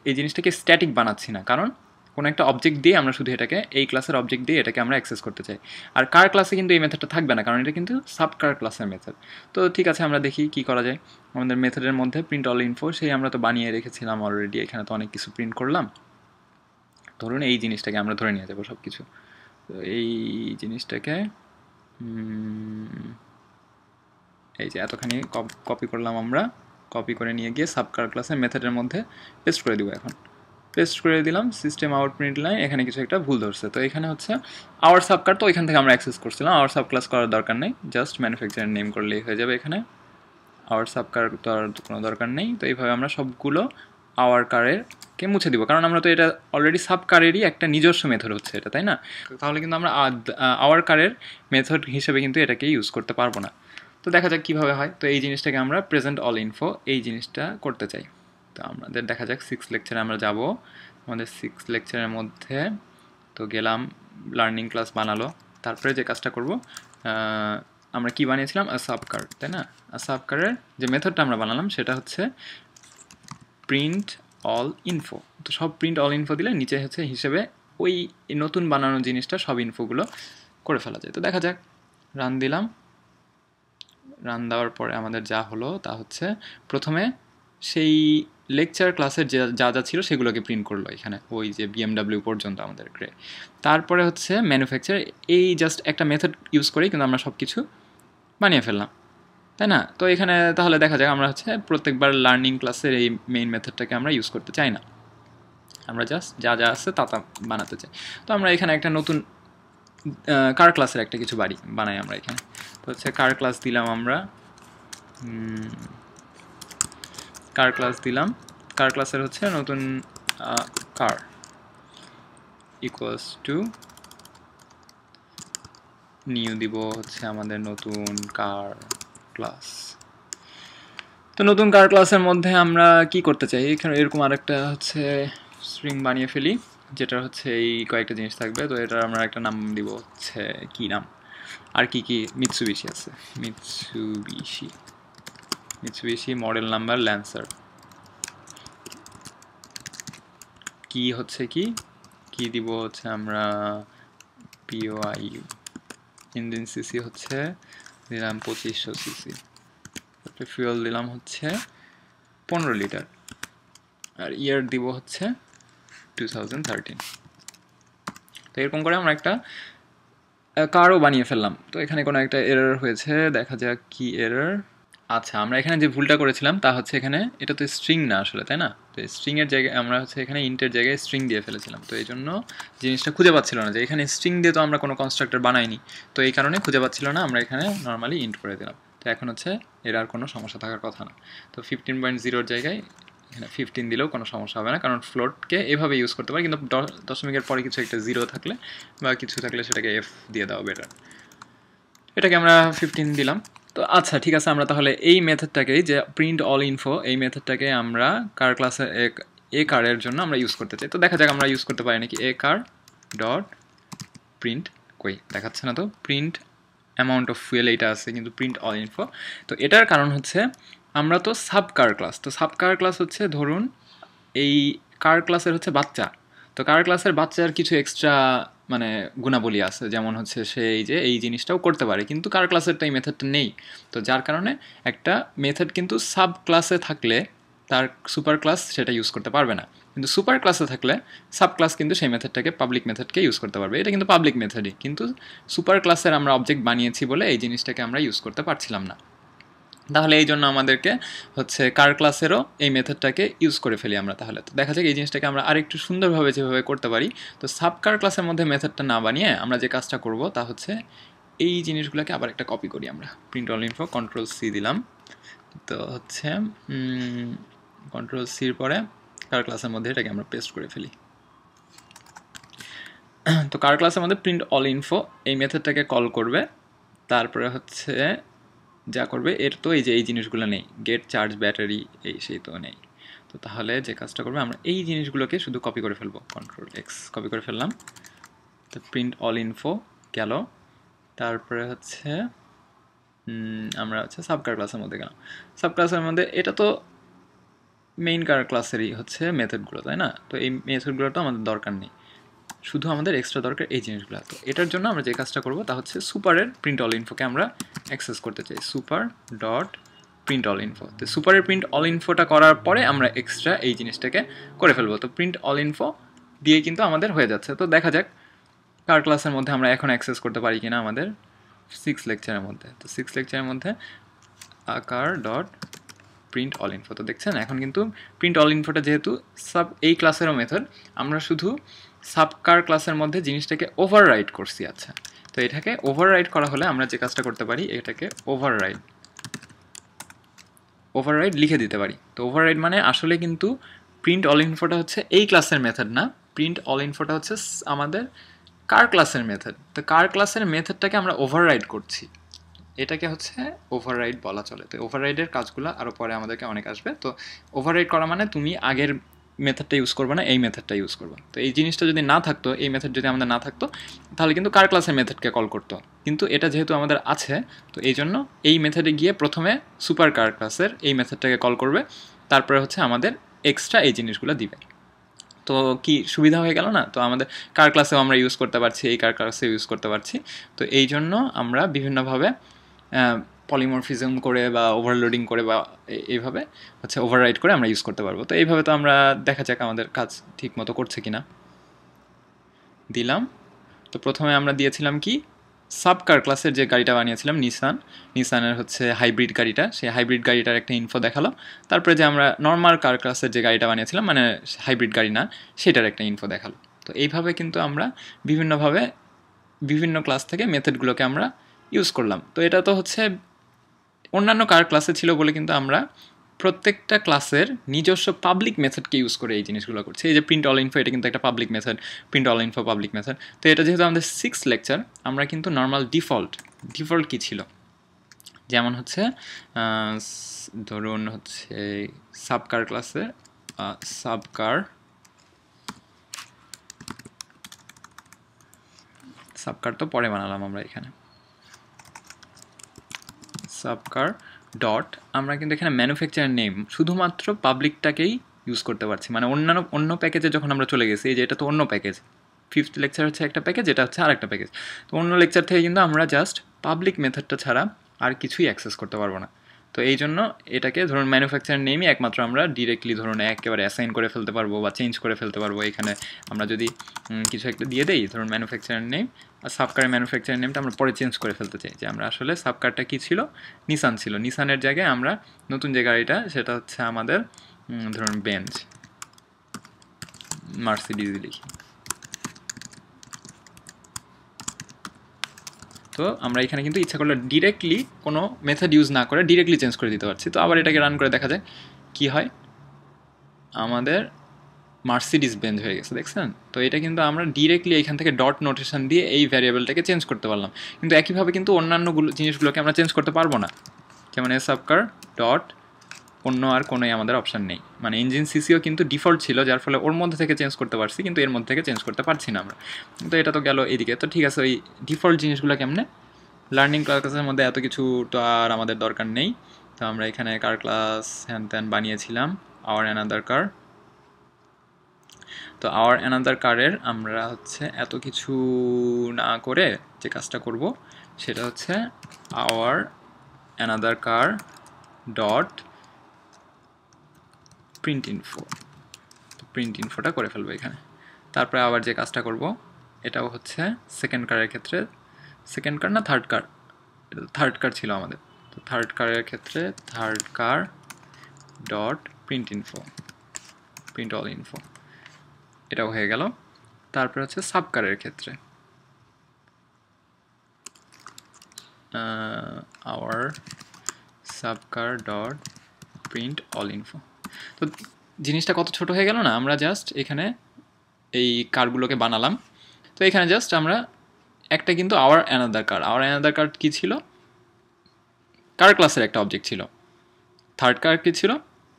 এই জিনিসটাকে স্ট্যাটিক বানাচ্ছি না, কারণ কোনো একটা অবজেক্ট দিয়ে আমরা শুধু এটাকে এই ক্লাসের অবজেক্ট দিয়ে এটাকে আমরা অ্যাক্সেস করতে চাই। আর কার ক্লাসে কিন্তু এই মেথডটা থাকবে না, কারণ এটা কিন্তু সাবকার ক্লাসের মেথড। তো ঠিক আছে, আমরা দেখি কি করা যায়। আমাদের মেথডের মধ্যে প্রিন্ট অল ইনফো সেই আমরা তো বানিয়ে রেখেছিলাম অলরেডি, এখানে তো অনেক কিছু প্রিন্ট করলাম। ধরুন এই জিনিসটাকে আমরা ধরে নিয়ে যাবো সব কিছু। তো এই জিনিসটাকে এই যে এতখানি কপি করলাম, আমরা কপি করে নিয়ে গিয়ে সাবকার ক্লাসের মেথডের মধ্যে পেস্ট করে দিব। এখন পেস্ট করে দিলাম, সিস্টেম আউট প্রিন্ট লাইন, এখানে কিছু একটা ভুল ধরছে। তো এখানে হচ্ছে আওয়ার সাবকার, তো এখান থেকে আমরা অ্যাক্সেস করছিলাম। আওয়ার সাব ক্লাস করার দরকার নেই, জাস্ট ম্যানুফ্যাকচারার নেম করলেই হয়ে যাবে। এখানে আওয়ার সাবকার তো আর কোনো দরকার নেই। তো এইভাবে আমরা সবগুলো আওয়ার কারেরকে মুছে দিব, কারণ আমরা তো এটা অলরেডি সাবকারেরই একটা নিজস্ব মেথড হচ্ছে এটা, তাই না? তাহলে কিন্তু আমরা আওয়ার কারের মেথড হিসেবে কিন্তু এটাকে ইউজ করতে পারবো না। তো দেখা যাক কীভাবে হয়। তো এই জিনিসটাকে আমরা প্রেজেন্ট অল ইনফো এই জিনিসটা করতে চাই। তো আমাদের দেখা যাক 6 লেকচারে আমরা যাব। আমাদের 6 লেকচারের মধ্যে তো গেলাম, লার্নিং ক্লাস বানালো। তারপরে যে কাজটা করব, আমরা কি বানিয়েছিলাম? সাবকার, তাই না? সাবকারের যে মেথডটা আমরা বানালাম সেটা হচ্ছে প্রিন্ট অল ইনফো। তো সব প্রিন্ট অল ইনফো দিলে নিচে হচ্ছে হিসেবে ওই নতুন বানানো জিনিসটা সব ইনফোগুলো করে ফেলা যায়। তো দেখা যাক, রান দিলাম। রান দেওয়ার পরে আমাদের যা হলো তা হচ্ছে প্রথমে সেই লেকচার ক্লাসের যা যা ছিল সেগুলোকে প্রিন্ট করলো এখানে, ওই যে BMW পর্যন্ত আমাদের গ্রে। তারপরে হচ্ছে ম্যানুফ্যাকচার, এই জাস্ট একটা মেথড ইউজ করেই কিন্তু আমরা সব কিছু বানিয়ে ফেললাম, তাই না? তো এখানে তাহলে দেখা যাক আমরা হচ্ছে প্রত্যেকবার লার্নিং ক্লাসের এই মেইন মেথডটাকে আমরা ইউজ করতে চাই না, আমরা জাস্ট যা যা আছে তা বানাতে চাই। তো আমরা এখানে একটা নতুন কার ক্লাসের একটা কিছু বানাই আমরা এখানে। তো হচ্ছে কার ক্লাস দিলাম, আমরা কার ক্লাস দিলাম। কার ক্লাসের হচ্ছে নতুন কার ইকুয়ালস টু নিউ দিব হচ্ছে আমাদের নতুন কার ক্লাস। তো নতুন কার ক্লাসের মধ্যে আমরা কি করতে চাই? এখানে এরকম আরেকটা হচ্ছে স্ট্রিং বানিয়ে ফেলি, যেটা হচ্ছে এই কয়েকটা জিনিস থাকবে। তো এটার আমরা একটা নাম দিব হচ্ছে কি নাম, আর কি মিৎসুবিশি আছে, মিৎসুবিশি মডেল নাম্বার ল্যান্সার। কি হচ্ছে কি দিব হচ্ছে আমরা POIU। ইঞ্জিন সিসি হচ্ছে দিলাম 2500 সিসি। ফুয়েল দিলাম হচ্ছে 15 লিটার, আর ইয়ার দিব হচ্ছে 2013। তো এরকম করে আমরা একটা কারও বানিয়ে ফেললাম। তো এখানে কোনো একটা এরর হয়েছে, দেখা যাক কি এরর। আচ্ছা, আমরা এখানে যে ভুলটা করেছিলাম তা হচ্ছে এখানে এটা তো স্ট্রিং না আসলে, তাই না? তো স্ট্রিংয়ের জায়গায় আমরা হচ্ছে এখানে ইন্টের জায়গায় স্ট্রিং দিয়ে ফেলেছিলাম। তো এই জন্য জিনিসটা খুঁজে পাচ্ছিল না যে এখানে স্ট্রিং দিয়ে তো আমরা কোনো কনস্ট্রাক্টর বানাইনি, তো এই কারণে খুঁজে পাচ্ছিল না। আমরা এখানে নর্মালি ইন্ট করে দিলাম। তো এখন হচ্ছে এর আর কোনো সমস্যা থাকার কথা না। তো 15.0 জায়গায় এখানে 15 দিলেও কোনো সমস্যা হবে না, কারণ ফ্লোটকে এভাবে ইউজ করতে পারি, কিন্তু দশমিকের পরে কিছু একটা 0 থাকলে বা কিছু থাকলে সেটাকে F দিয়ে দেওয়া বেটার। এটাকে আমরা 15 দিলাম। তো আচ্ছা, ঠিক আছে, আমরা তাহলে এই মেথডটাকেই যে প্রিন্ট অল ইনফো এই মেথডটাকে আমরা কার ক্লাসে এ কারের জন্য আমরা ইউজ করতে চাই। তো দেখা যাক আমরা ইউজ করতে পারি নাকি। এ কার ডট প্রিন্ট, কই দেখাচ্ছে না তো, প্রিন্ট অ্যামাউন্ট অফ ফুয়েল এইটা আছে, কিন্তু প্রিন্ট অল ইনফো। তো এটার কারণ হচ্ছে আমরা তো সাব কার ক্লাস, তো সাব কার ক্লাস হচ্ছে ধরুন এই কার ক্লাসের হচ্ছে বাচ্চা। তো কার ক্লাসের বাচ্চার কিছু এক্সট্রা মানে গুণাবলী আছে, যেমন হচ্ছে সে এই যে এই জিনিসটাও করতে পারে, কিন্তু কার ক্লাসের তো এই মেথডটা নেই। তো যার কারণে একটা মেথড কিন্তু সাব ক্লাসে থাকলে তার সুপার ক্লাস সেটা ইউজ করতে পারবে না, কিন্তু সুপার ক্লাসে থাকলে সাব ক্লাস কিন্তু সেই মেথডটাকে পাবলিক মেথডকে ইউজ করতে পারবে। এটা কিন্তু পাবলিক মেথডই, কিন্তু সুপার ক্লাসের আমরা অবজেক্ট বানিয়েছি বলে এই জিনিসটাকে আমরা ইউজ করতে পারছিলাম না। তাহলে এই জন্য আমাদেরকে হচ্ছে কার ক্লাসেরও এই মেথডটাকে ইউজ করে ফেলি আমরা। তাহলে তো দেখা যাক এই জিনিসটাকে আমরা আরেকটু সুন্দরভাবে যেভাবে করতে পারি। তো সাব কার ক্লাসের মধ্যে মেথডটা না বানিয়ে আমরা যে কাজটা করব তা হচ্ছে এই জিনিসগুলোকে আবার একটা কপি করি আমরা। Print all info control C দিলাম। তো হচ্ছে কন্ট্রোল সির পরে কার ক্লাসের মধ্যে এটাকে আমরা পেস্ট করে ফেলি। তো কার ক্লাসের মধ্যে প্রিন্ট অল ইনফো এই মেথডটাকে কল করবে। তারপরে হচ্ছে যা করবে এর তো এই যে এই জিনিসগুলো নেই, গেট চার্জ ব্যাটারি এই সেই তো নেই। তো তাহলে যে কাজটা করবে আমরা এই জিনিসগুলোকে শুধু কপি করে ফেলবো, কন্ট্রোল এক্স কপি করে ফেললাম। তো প্রিন্ট অল ইনফো গেল। তারপরে হচ্ছে আমরা হচ্ছে সাবকার ক্লাসের মধ্যে গেলাম। সাব ক্লাসের মধ্যে এটা তো মেইন কার ক্লাসেরই হচ্ছে মেথডগুলো, তাই না? তো এই মেথডগুলো তো আমাদের দরকার নেই, শুধু আমাদের এক্সট্রা দরকার এই জিনিসগুলো। তো এটার জন্য আমরা যে কাজটা করব তা হচ্ছে সুপারের প্রিন্ট অল ইনফোকে আমরা অ্যাক্সেস করতে চাই, super dot print all info. তো সুপারের প্রিন্ট অল ইনফোটা করার পরে আমরা এক্সট্রা এই জিনিসটাকে করে ফেলবো। তো প্রিন্ট অল ইনফো দিয়ে কিন্তু আমাদের হয়ে যাচ্ছে। তো দেখা যাক কার ক্লাসের মধ্যে আমরা এখন অ্যাক্সেস করতে পারি কিনা আমাদের 6 লেকচারের মধ্যে। তো 6 লেকচারের মধ্যে আকার ডট প্রিন্ট অল ইনফো। তো দেখছেন এখন কিন্তু প্রিন্ট অল ইনফোটা যেহেতু সাব এই ক্লাসেরও মেথড, আমরা শুধু সাবকার ক্লাসের মধ্যে জিনিসটাকে ওভাররাইড করছি। আচ্ছা, তো এটাকে ওভাররাইড করা হলে আমরা যে কাজটা করতে পারি এটাকে ওভাররাইড লিখে দিতে পারি। তো ওভাররাইড মানে আসলে কিন্তু প্রিন্ট অল ইনফোটা হচ্ছে এই ক্লাসের মেথড না, প্রিন্ট অল ইনফোটা হচ্ছে আমাদের কার ক্লাসের মেথড। তো কার ক্লাসের মেথডটাকে আমরা ওভাররাইড করছি, এটাকে হচ্ছে ওভাররাইড বলা চলে। তো ওভাররাইডের কাজগুলো আরও পরে আমাদেরকে অনেক আসবে। তো ওভাররাইড করা মানে তুমি আগের মেথডটা ইউজ করবে না, এই মেথডটা ইউজ করবে। তো এই জিনিসটা যদি না থাকতো, এই মেথড যদি আমাদের না থাকতো, তাহলে কিন্তু কার ক্লাসের মেথডকে কল করতো। কিন্তু এটা যেহেতু আমাদের আছে, তো এই জন্য এই মেথডে গিয়ে প্রথমে সুপার কার ক্লাসের এই মেথডটাকে কল করবে, তারপরে হচ্ছে আমাদের এক্সট্রা এই জিনিসগুলো দিবে। তো কি সুবিধা হয়ে গেল না? তো আমাদের কার ক্লাসেও আমরা ইউজ করতে পারছি, এই কার ক্লাসেও ইউজ করতে পারছি। তো এই জন্য আমরা বিভিন্নভাবে পলিমরফিজম করে বা ওভারলোডিং করে বা এইভাবে হচ্ছে ওভাররাইড করে আমরা ইউজ করতে পারবো। তো এইভাবে তো আমরা দেখা যাক আমাদের কাজ ঠিক মতো করছে কিনা। দিলাম। তো প্রথমে আমরা দিয়েছিলাম কি সাবকার ক্লাসের যে গাড়িটা বানিয়েছিলাম নিসানের হচ্ছে হাইব্রিড গাড়িটা, সেই হাইব্রিড গাড়িটার একটা ইনফো দেখালো। তারপরে যে আমরা নর্মাল কার ক্লাসের যে গাড়িটা বানিয়েছিলাম, মানে হাইব্রিড গাড়ি না, সেটার একটা ইনফো দেখালো। তো এইভাবে কিন্তু আমরা বিভিন্নভাবে বিভিন্ন ক্লাস থেকে মেথডগুলোকে আমরা ইউজ করলাম। তো এটা তো হচ্ছে অন্যান্য কার ক্লাসে ছিল বলে কিন্তু আমরা প্রত্যেকটা ক্লাসের নিজস্ব পাবলিক মেথডকে ইউজ করে এই জিনিসগুলো করছি। এই যে প্রিন্ট অল ইনফো, এটা কিন্তু একটা public method, print all info public method. তো এটা যেহেতু আমাদের 6 লেকচার, আমরা কিন্তু নর্মাল ডিফল্ট কী ছিল, যেমন হচ্ছে ধরুন হচ্ছে সাবকার ক্লাসে সাবকার তো পরে বানালাম আমরা এখানে সাবকার ডট, আমরা কিন্তু এখানে ম্যানুফ্যাকচারার নেম শুধুমাত্র পাবলিকটাকেই ইউজ করতে পারছি। মানে অন্য প্যাকেজে যখন আমরা চলে গেছি, যে এটা তো অন্য প্যাকেজ, 5th লেকচার হচ্ছে একটা প্যাকেজ, এটা হচ্ছে আর একটা প্যাকেজ। তো অন্য লেকচার থেকে কিন্তু আমরা জাস্ট পাবলিক মেথডটা ছাড়া আর কিছুই অ্যাক্সেস করতে পারবো না। তো এই জন্য এটাকে ধরুন ম্যানুফ্যাকচারার নেমই একমাত্র আমরা ডিরেক্টলি ধরুন একেবারে অ্যাসাইন করে ফেলতে পারবো বা চেঞ্জ করে ফেলতে পারবো। এখানে আমরা যদি কিছু একটা দিয়ে দেই, ধরুন ম্যানুফ্যাকচারার নেম, আর সাবকারের ম্যানুফ্যাকচারার নেমটা আমরা পরে চেঞ্জ করে ফেলতে চাই, যে আমরা আসলে সাবকারটা কী ছিল, নিসান ছিল, নিসানের জায়গায় আমরা নতুন যে গাড়িটা সেটা হচ্ছে আমাদের ধরুন বেঞ্জ, মার্সিডিজ লিখি। তো আমরা এখানে কিন্তু ইচ্ছা করলে ডিরেক্টলি কোনো মেথড ইউজ না করে ডিরেক্টলি চেঞ্জ করে দিতে পারছি। তো আবার এটাকে রান করে দেখা যায় কি হয়, আমাদের মার্সিডিজ বেঞ্জ হয়ে গেছে, দেখছেন? তো এটা কিন্তু আমরা ডিরেক্টলি এখান থেকে ডট নোটেশন দিয়ে এই ভ্যারিয়েবলটাকে চেঞ্জ করতে পারলাম। কিন্তু একইভাবে কিন্তু অন্যান্য জিনিসগুলোকে আমরা চেঞ্জ করতে পারবো না। যেমন সাবকার ডট অন্য আর কোনোই আমাদের অপশান নেই, মানে ইঞ্জিন সিসিও কিন্তু ডিফল্ট ছিল, যার ফলে ওর মধ্যে থেকে চেঞ্জ করতে পারছি, কিন্তু এর মধ্যে থেকে চেঞ্জ করতে পারছি না আমরা। তো এটা তো গেল এইদিকে। তো ঠিক আছে, ওই ডিফল্ট জিনিসগুলো কেমনে, লার্নিং ক্লাসের মধ্যে এত কিছু তো আর আমাদের দরকার নেই। তো আমরা এখানে কার ক্লাস হ্যান ত্যান বানিয়েছিলাম, আওয়ার অ্যানাদার কার। তো আওয়ার অ্যানাদার কারের আমরা হচ্ছে এত কিছু না করে যে কাজটা করব সেটা হচ্ছে our another car dot print info. Print ইনফোটা করে ফেলবো এখানে। তারপরে আবার যে কাজটা করব এটাও হচ্ছে সেকেন্ড কারের ক্ষেত্রে, সেকেন্ড কার না থার্ড কার, থার্ড কার ছিল আমাদের। তো থার্ড কারের ক্ষেত্রে third car dot print info, print all info, এটাও হয়ে গেল। তারপর হচ্ছে সাবকারের ক্ষেত্রে our sub car dot print all info. তো জিনিসটা কত ছোট হয়ে গেল না, আমরা জাস্ট এখানে এই কারগুলোকে বানালাম। তো এখানে জাস্ট আমরা একটা কিন্তু আওয়ার অ্যানাদার কার কি ছিল, কার ক্লাসের একটা অবজেক্ট ছিল। থার্ড কার কি ছিল,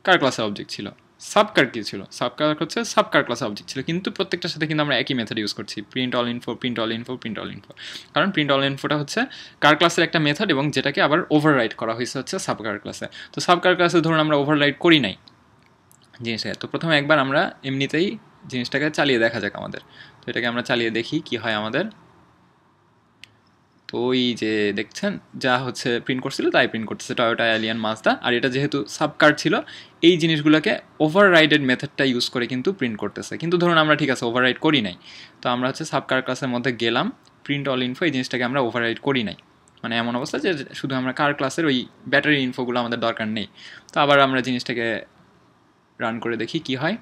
কার ক্লাসের অবজেক্ট ছিল। সাবকার কি ছিল, সাবকার হচ্ছে সাবকার ক্লাসের অবজেক্ট ছিল। কিন্তু প্রত্যেকটার সাথে কিন্তু আমরা একই মেথড ইউজ করছি, print all info, print all info, print all info. কারণ প্রিন্ট অল ইনফোটা হচ্ছে কার ক্লাসের একটা মেথড এবং যেটাকে আবার ওভাররাইড করা হয়েছে হচ্ছে সাবকার ক্লাসে। তো সাবকার ক্লাসে ধরুন আমরা ওভাররাইড করি নাই জিনিসটা, তো প্রথমে একবার আমরা এমনিতেই জিনিসটাকে চালিয়ে দেখা যাক আমাদের। তো এটাকে আমরা চালিয়ে দেখি কি হয় আমাদের। তো ওই যে দেখছেন যা হচ্ছে প্রিন্ট করছিল তাই প্রিন্ট করতেছে, টয়োটা এলিয়ান মাজদা। আর এটা যেহেতু সাবকার ছিল, এই জিনিসগুলোকে ওভাররাইডেড মেথডটা ইউজ করে কিন্তু প্রিন্ট করতেছে। কিন্তু ধরুন আমরা ঠিক আছে ওভাররাইড করি নাই, তো আমরা হচ্ছে সাবকার ক্লাসের মধ্যে গেলাম, প্রিন্ট অল ইনফো, এই জিনিসটাকে আমরা ওভাররাইড করি নাই। মানে এমন অবস্থা যে শুধু আমরা কার ক্লাসের ওই ব্যাটারি ইনফোগুলো আমাদের দরকার নেই। তো আবার আমরা জিনিসটাকে রান করে দেখি কি হয়।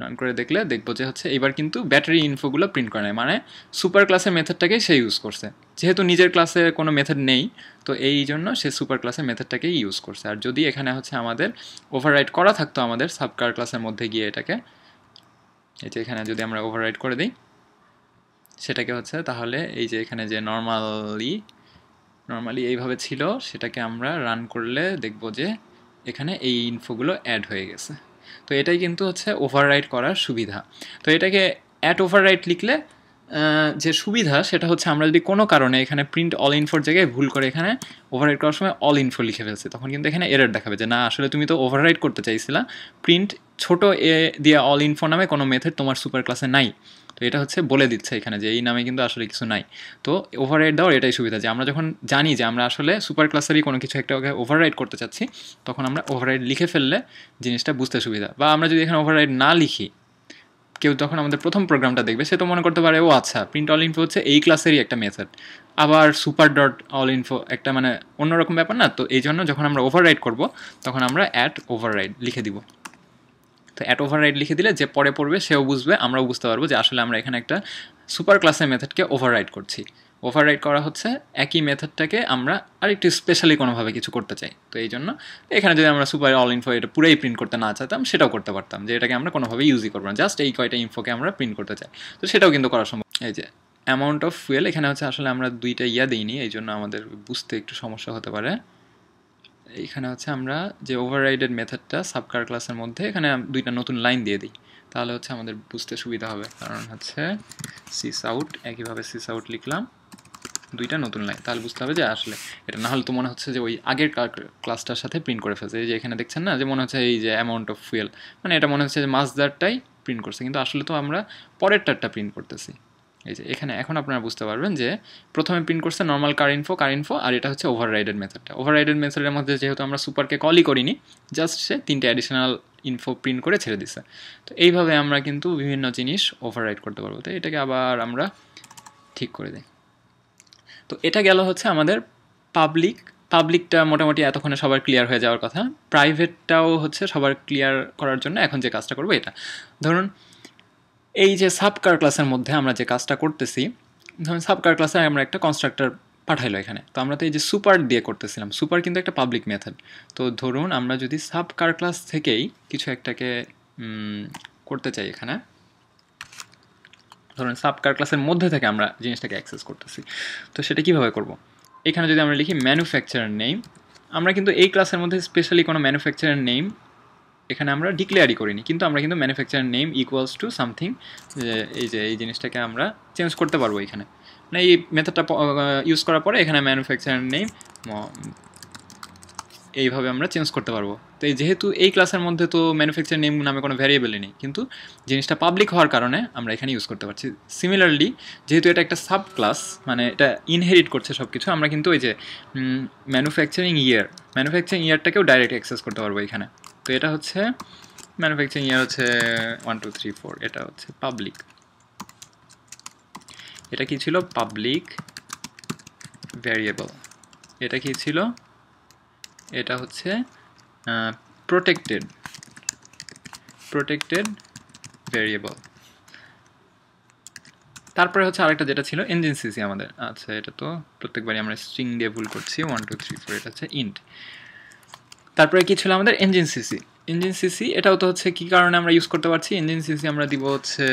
রান করে দেখলে দেখবো যে হচ্ছে এবার কিন্তু ব্যাটারি ইনফোগুলো প্রিন্ট করে নেয়, মানে সুপার ক্লাসের মেথডটাকেই সে ইউজ করছে। যেহেতু নিজের ক্লাসে কোনো মেথড নেই, তো এই জন্য সে সুপার ক্লাসের মেথডটাকেই ইউজ করছে। আর যদি এখানে হচ্ছে আমাদের ওভাররাইড করা থাকতো আমাদের সাবকার ক্লাসের মধ্যে গিয়ে এটাকে, এই যে এখানে যদি আমরা ওভাররাইড করে দিই সেটাকে হচ্ছে, তাহলে এই যে এখানে যে নর্মালি এইভাবে ছিল, সেটাকে আমরা রান করলে দেখব যে এখানে এই ইনফোগুলো অ্যাড হয়ে গেছে। তো এটাই কিন্তু হচ্ছে ওভাররাইড করার সুবিধা। তো এটাকে অ্যাড ওভাররাইড লিখলে যে সুবিধা সেটা হচ্ছে আমরা যদি কোনো কারণে এখানে প্রিন্ট অল ইনফোর জায়গায় ভুল করে এখানে ওভাররাইড করার সময় অল ইনফো লিখে ফেলছে, তখন কিন্তু এখানে এরর দেখাবে যে না আসলে তুমি তো ওভাররাইড করতে চাইছিলা, প্রিন্ট ছোট এ দিয়ে অল ইনফো নামে কোনো মেথড তোমার সুপার ক্লাসে নাই। তো এটা হচ্ছে বলে দিচ্ছে এখানে যে এই নামে কিন্তু আসলে কিছু নাই। তো ওভাররাইড দেওয়ার এটাই সুবিধা যে আমরা যখন জানি যে আমরা আসলে সুপার ক্লাসেরই কোনো কিছু একটা ওভাররাইড করতে চাচ্ছি, তখন আমরা ওভাররাইড লিখে ফেললে জিনিসটা বুঝতে সুবিধা। বা আমরা যদি এখানে ওভাররাইড না লিখি, কেউ যখন আমাদের প্রথম প্রোগ্রামটা দেখবে সে তো মনে করতে পারে ও আচ্ছা প্রিন্ট অল ইনফো হচ্ছে এই ক্লাসেরই একটা মেথড, আবার সুপার ডট অল ইনফো একটা মানে অন্যরকম ব্যাপার না। তো এই জন্য যখন আমরা ওভাররাইড করব তখন আমরা অ্যাট ওভাররাইড লিখে দিব। তো অ্যাট ওভাররাইড লিখে দিলে যে পরে পড়বে সেও বুঝবে, আমরাও বুঝতে পারবো যে আসলে আমরা এখানে একটা সুপার ক্লাসের মেথডকে ওভাররাইড করছি। ওভাররাইড করা হচ্ছে একই মেথডটাকে আমরা আরেকটু স্পেশালি কোনোভাবে কিছু করতে চাই। তো এই জন্য এখানে যদি আমরা সুপার অল ইনফো এটা পুরাই প্রিন্ট করতে না চাইতাম সেটাও করতে পারতাম, যে এটাকে আমরা কোনোভাবে ইউজই করবো না, জাস্ট এই কয়টা ইনফোকে আমরা প্রিন্ট করতে চাই। তো সেটাও কিন্তু করা সম্ভব। এই যে অ্যামাউন্ট অফ ফুয়েল, এখানে হচ্ছে আসলে আমরা দুইটা দিইনি, এই জন্য আমাদের বুঝতে একটু সমস্যা হতে পারে। এইখানে হচ্ছে আমরা যে ওভাররাইডেড মেথডটা সাবকার ক্লাসের মধ্যে এখানে দুইটা নতুন লাইন দিয়ে দিই, তাহলে হচ্ছে আমাদের বুঝতে সুবিধা হবে। কারণ হচ্ছে সিস আউট, একইভাবে সিস আউট লিখলাম, দুইটা নতুন লাইন, তাহলে বুঝতে হবে যে আসলে এটা, না হলে তো মনে হচ্ছে যে ওই আগের ক্লাসটার সাথে প্রিন্ট করে ফেলছে। এই যে এখানে দেখছেন না যে মনে হচ্ছে এই যে অ্যামাউন্ট অফ ফুয়েল, মানে এটা মনে হচ্ছে যে মাজদারটাই প্রিন্ট করছে, কিন্তু আসলে তো আমরা পরেরটারটা প্রিন্ট করতেছি। এই যে এখানে এখন আপনারা বুঝতে পারবেন যে প্রথমে প্রিন্ট করছে নর্মাল কার ইনফো, আর এটা হচ্ছে ওভাররাইডেড মেথডটা। ওভাররাইডেড মেথডের মধ্যে যেহেতু আমরা সুপারকে কলই করিনি, জাস্ট সে তিনটে অ্যাডিশনাল ইনফো প্রিন্ট করে ছেড়ে দিছে। তো এইভাবে আমরা কিন্তু বিভিন্ন জিনিস ওভাররাইড করতে পারবো। তো এটাকে আবার আমরা ঠিক করে দিই। তো এটা গেল হচ্ছে আমাদের পাবলিকটা মোটামুটি এতক্ষণে সবার ক্লিয়ার হয়ে যাওয়ার কথা। প্রাইভেটটাও হচ্ছে সবার ক্লিয়ার করার জন্য এখন যে কাজটা করবো এটা, ধরুন এই যে সাবকার ক্লাসের মধ্যে আমরা যে কাজটা করতেছি, ধরুন সাবকার ক্লাসে আমরা একটা কনস্ট্রাক্টর পাঠাইলো এখানে, তো আমরা তো এই যে সুপার দিয়ে করতেছিলাম, সুপার কিন্তু একটা পাবলিক মেথড। তো ধরুন আমরা যদি সাবকার ক্লাস থেকেই কিছু একটাকে করতে চাই, এখানে ধরুন সাবকার ক্লাসের মধ্যে থেকে আমরা জিনিসটাকে অ্যাক্সেস করতেছি, তো সেটা কীভাবে করব? এখানে যদি আমরা লিখি ম্যানুফ্যাকচারার নেম, আমরা কিন্তু এই ক্লাসের মধ্যে স্পেশালি কোনো ম্যানুফ্যাকচারার নেম এখানে আমরা ডিক্লেয়ারই করিনি, কিন্তু আমরা কিন্তু manufacturer name equals to something, এই জিনিসটাকে আমরা চেঞ্জ করতে পারবো এখানে, মানে এই মেথডটা ইউজ করার পরে এখানে ম্যানুফ্যাকচারার নেম এইভাবে আমরা চেঞ্জ করতে পারবো। তো যেহেতু এই ক্লাসের মধ্যে তো ম্যানুফ্যাকচার নেম নামে কোনো ভ্যারিয়েবলই নেই, কিন্তু জিনিসটা পাবলিক হওয়ার কারণে আমরা এখানে ইউজ করতে পারছি। সিমিলারলি যেহেতু এটা একটা সাব ক্লাস, মানে এটা ইনহেরিট করছে সব কিছু, আমরা কিন্তু ওই যে ম্যানুফ্যাকচারিং ইয়ারটাকেও ডাইরেক্ট অ্যাক্সেস করতে পারবো এখানে। তো এটা হচ্ছে ম্যানুফ্যাকচারিং ইয়ার হচ্ছে 1 2 3 4, এটা হচ্ছে পাবলিক, এটা কি ছিল পাবলিক ভ্যারিয়েবল। এটা কি ছিল, এটা হচ্ছে প্রোটেক্টেড ভেরিয়েবল। তারপরে হচ্ছে আরেকটা যেটা ছিল ইঞ্জিন সিসি আমাদের। আচ্ছা, এটা তো প্রত্যেকবারই আমরা স্ট্রিং দিয়ে ভুল করছি। 1 2 3 4 এটা হচ্ছে ইন্ট। তারপরে কি ছিল আমাদের ইঞ্জিন সিসি। এটাও তো হচ্ছে কি কারণে আমরা ইউজ করতে পারছি ইঞ্জিন সিসি আমরা দিব হচ্ছে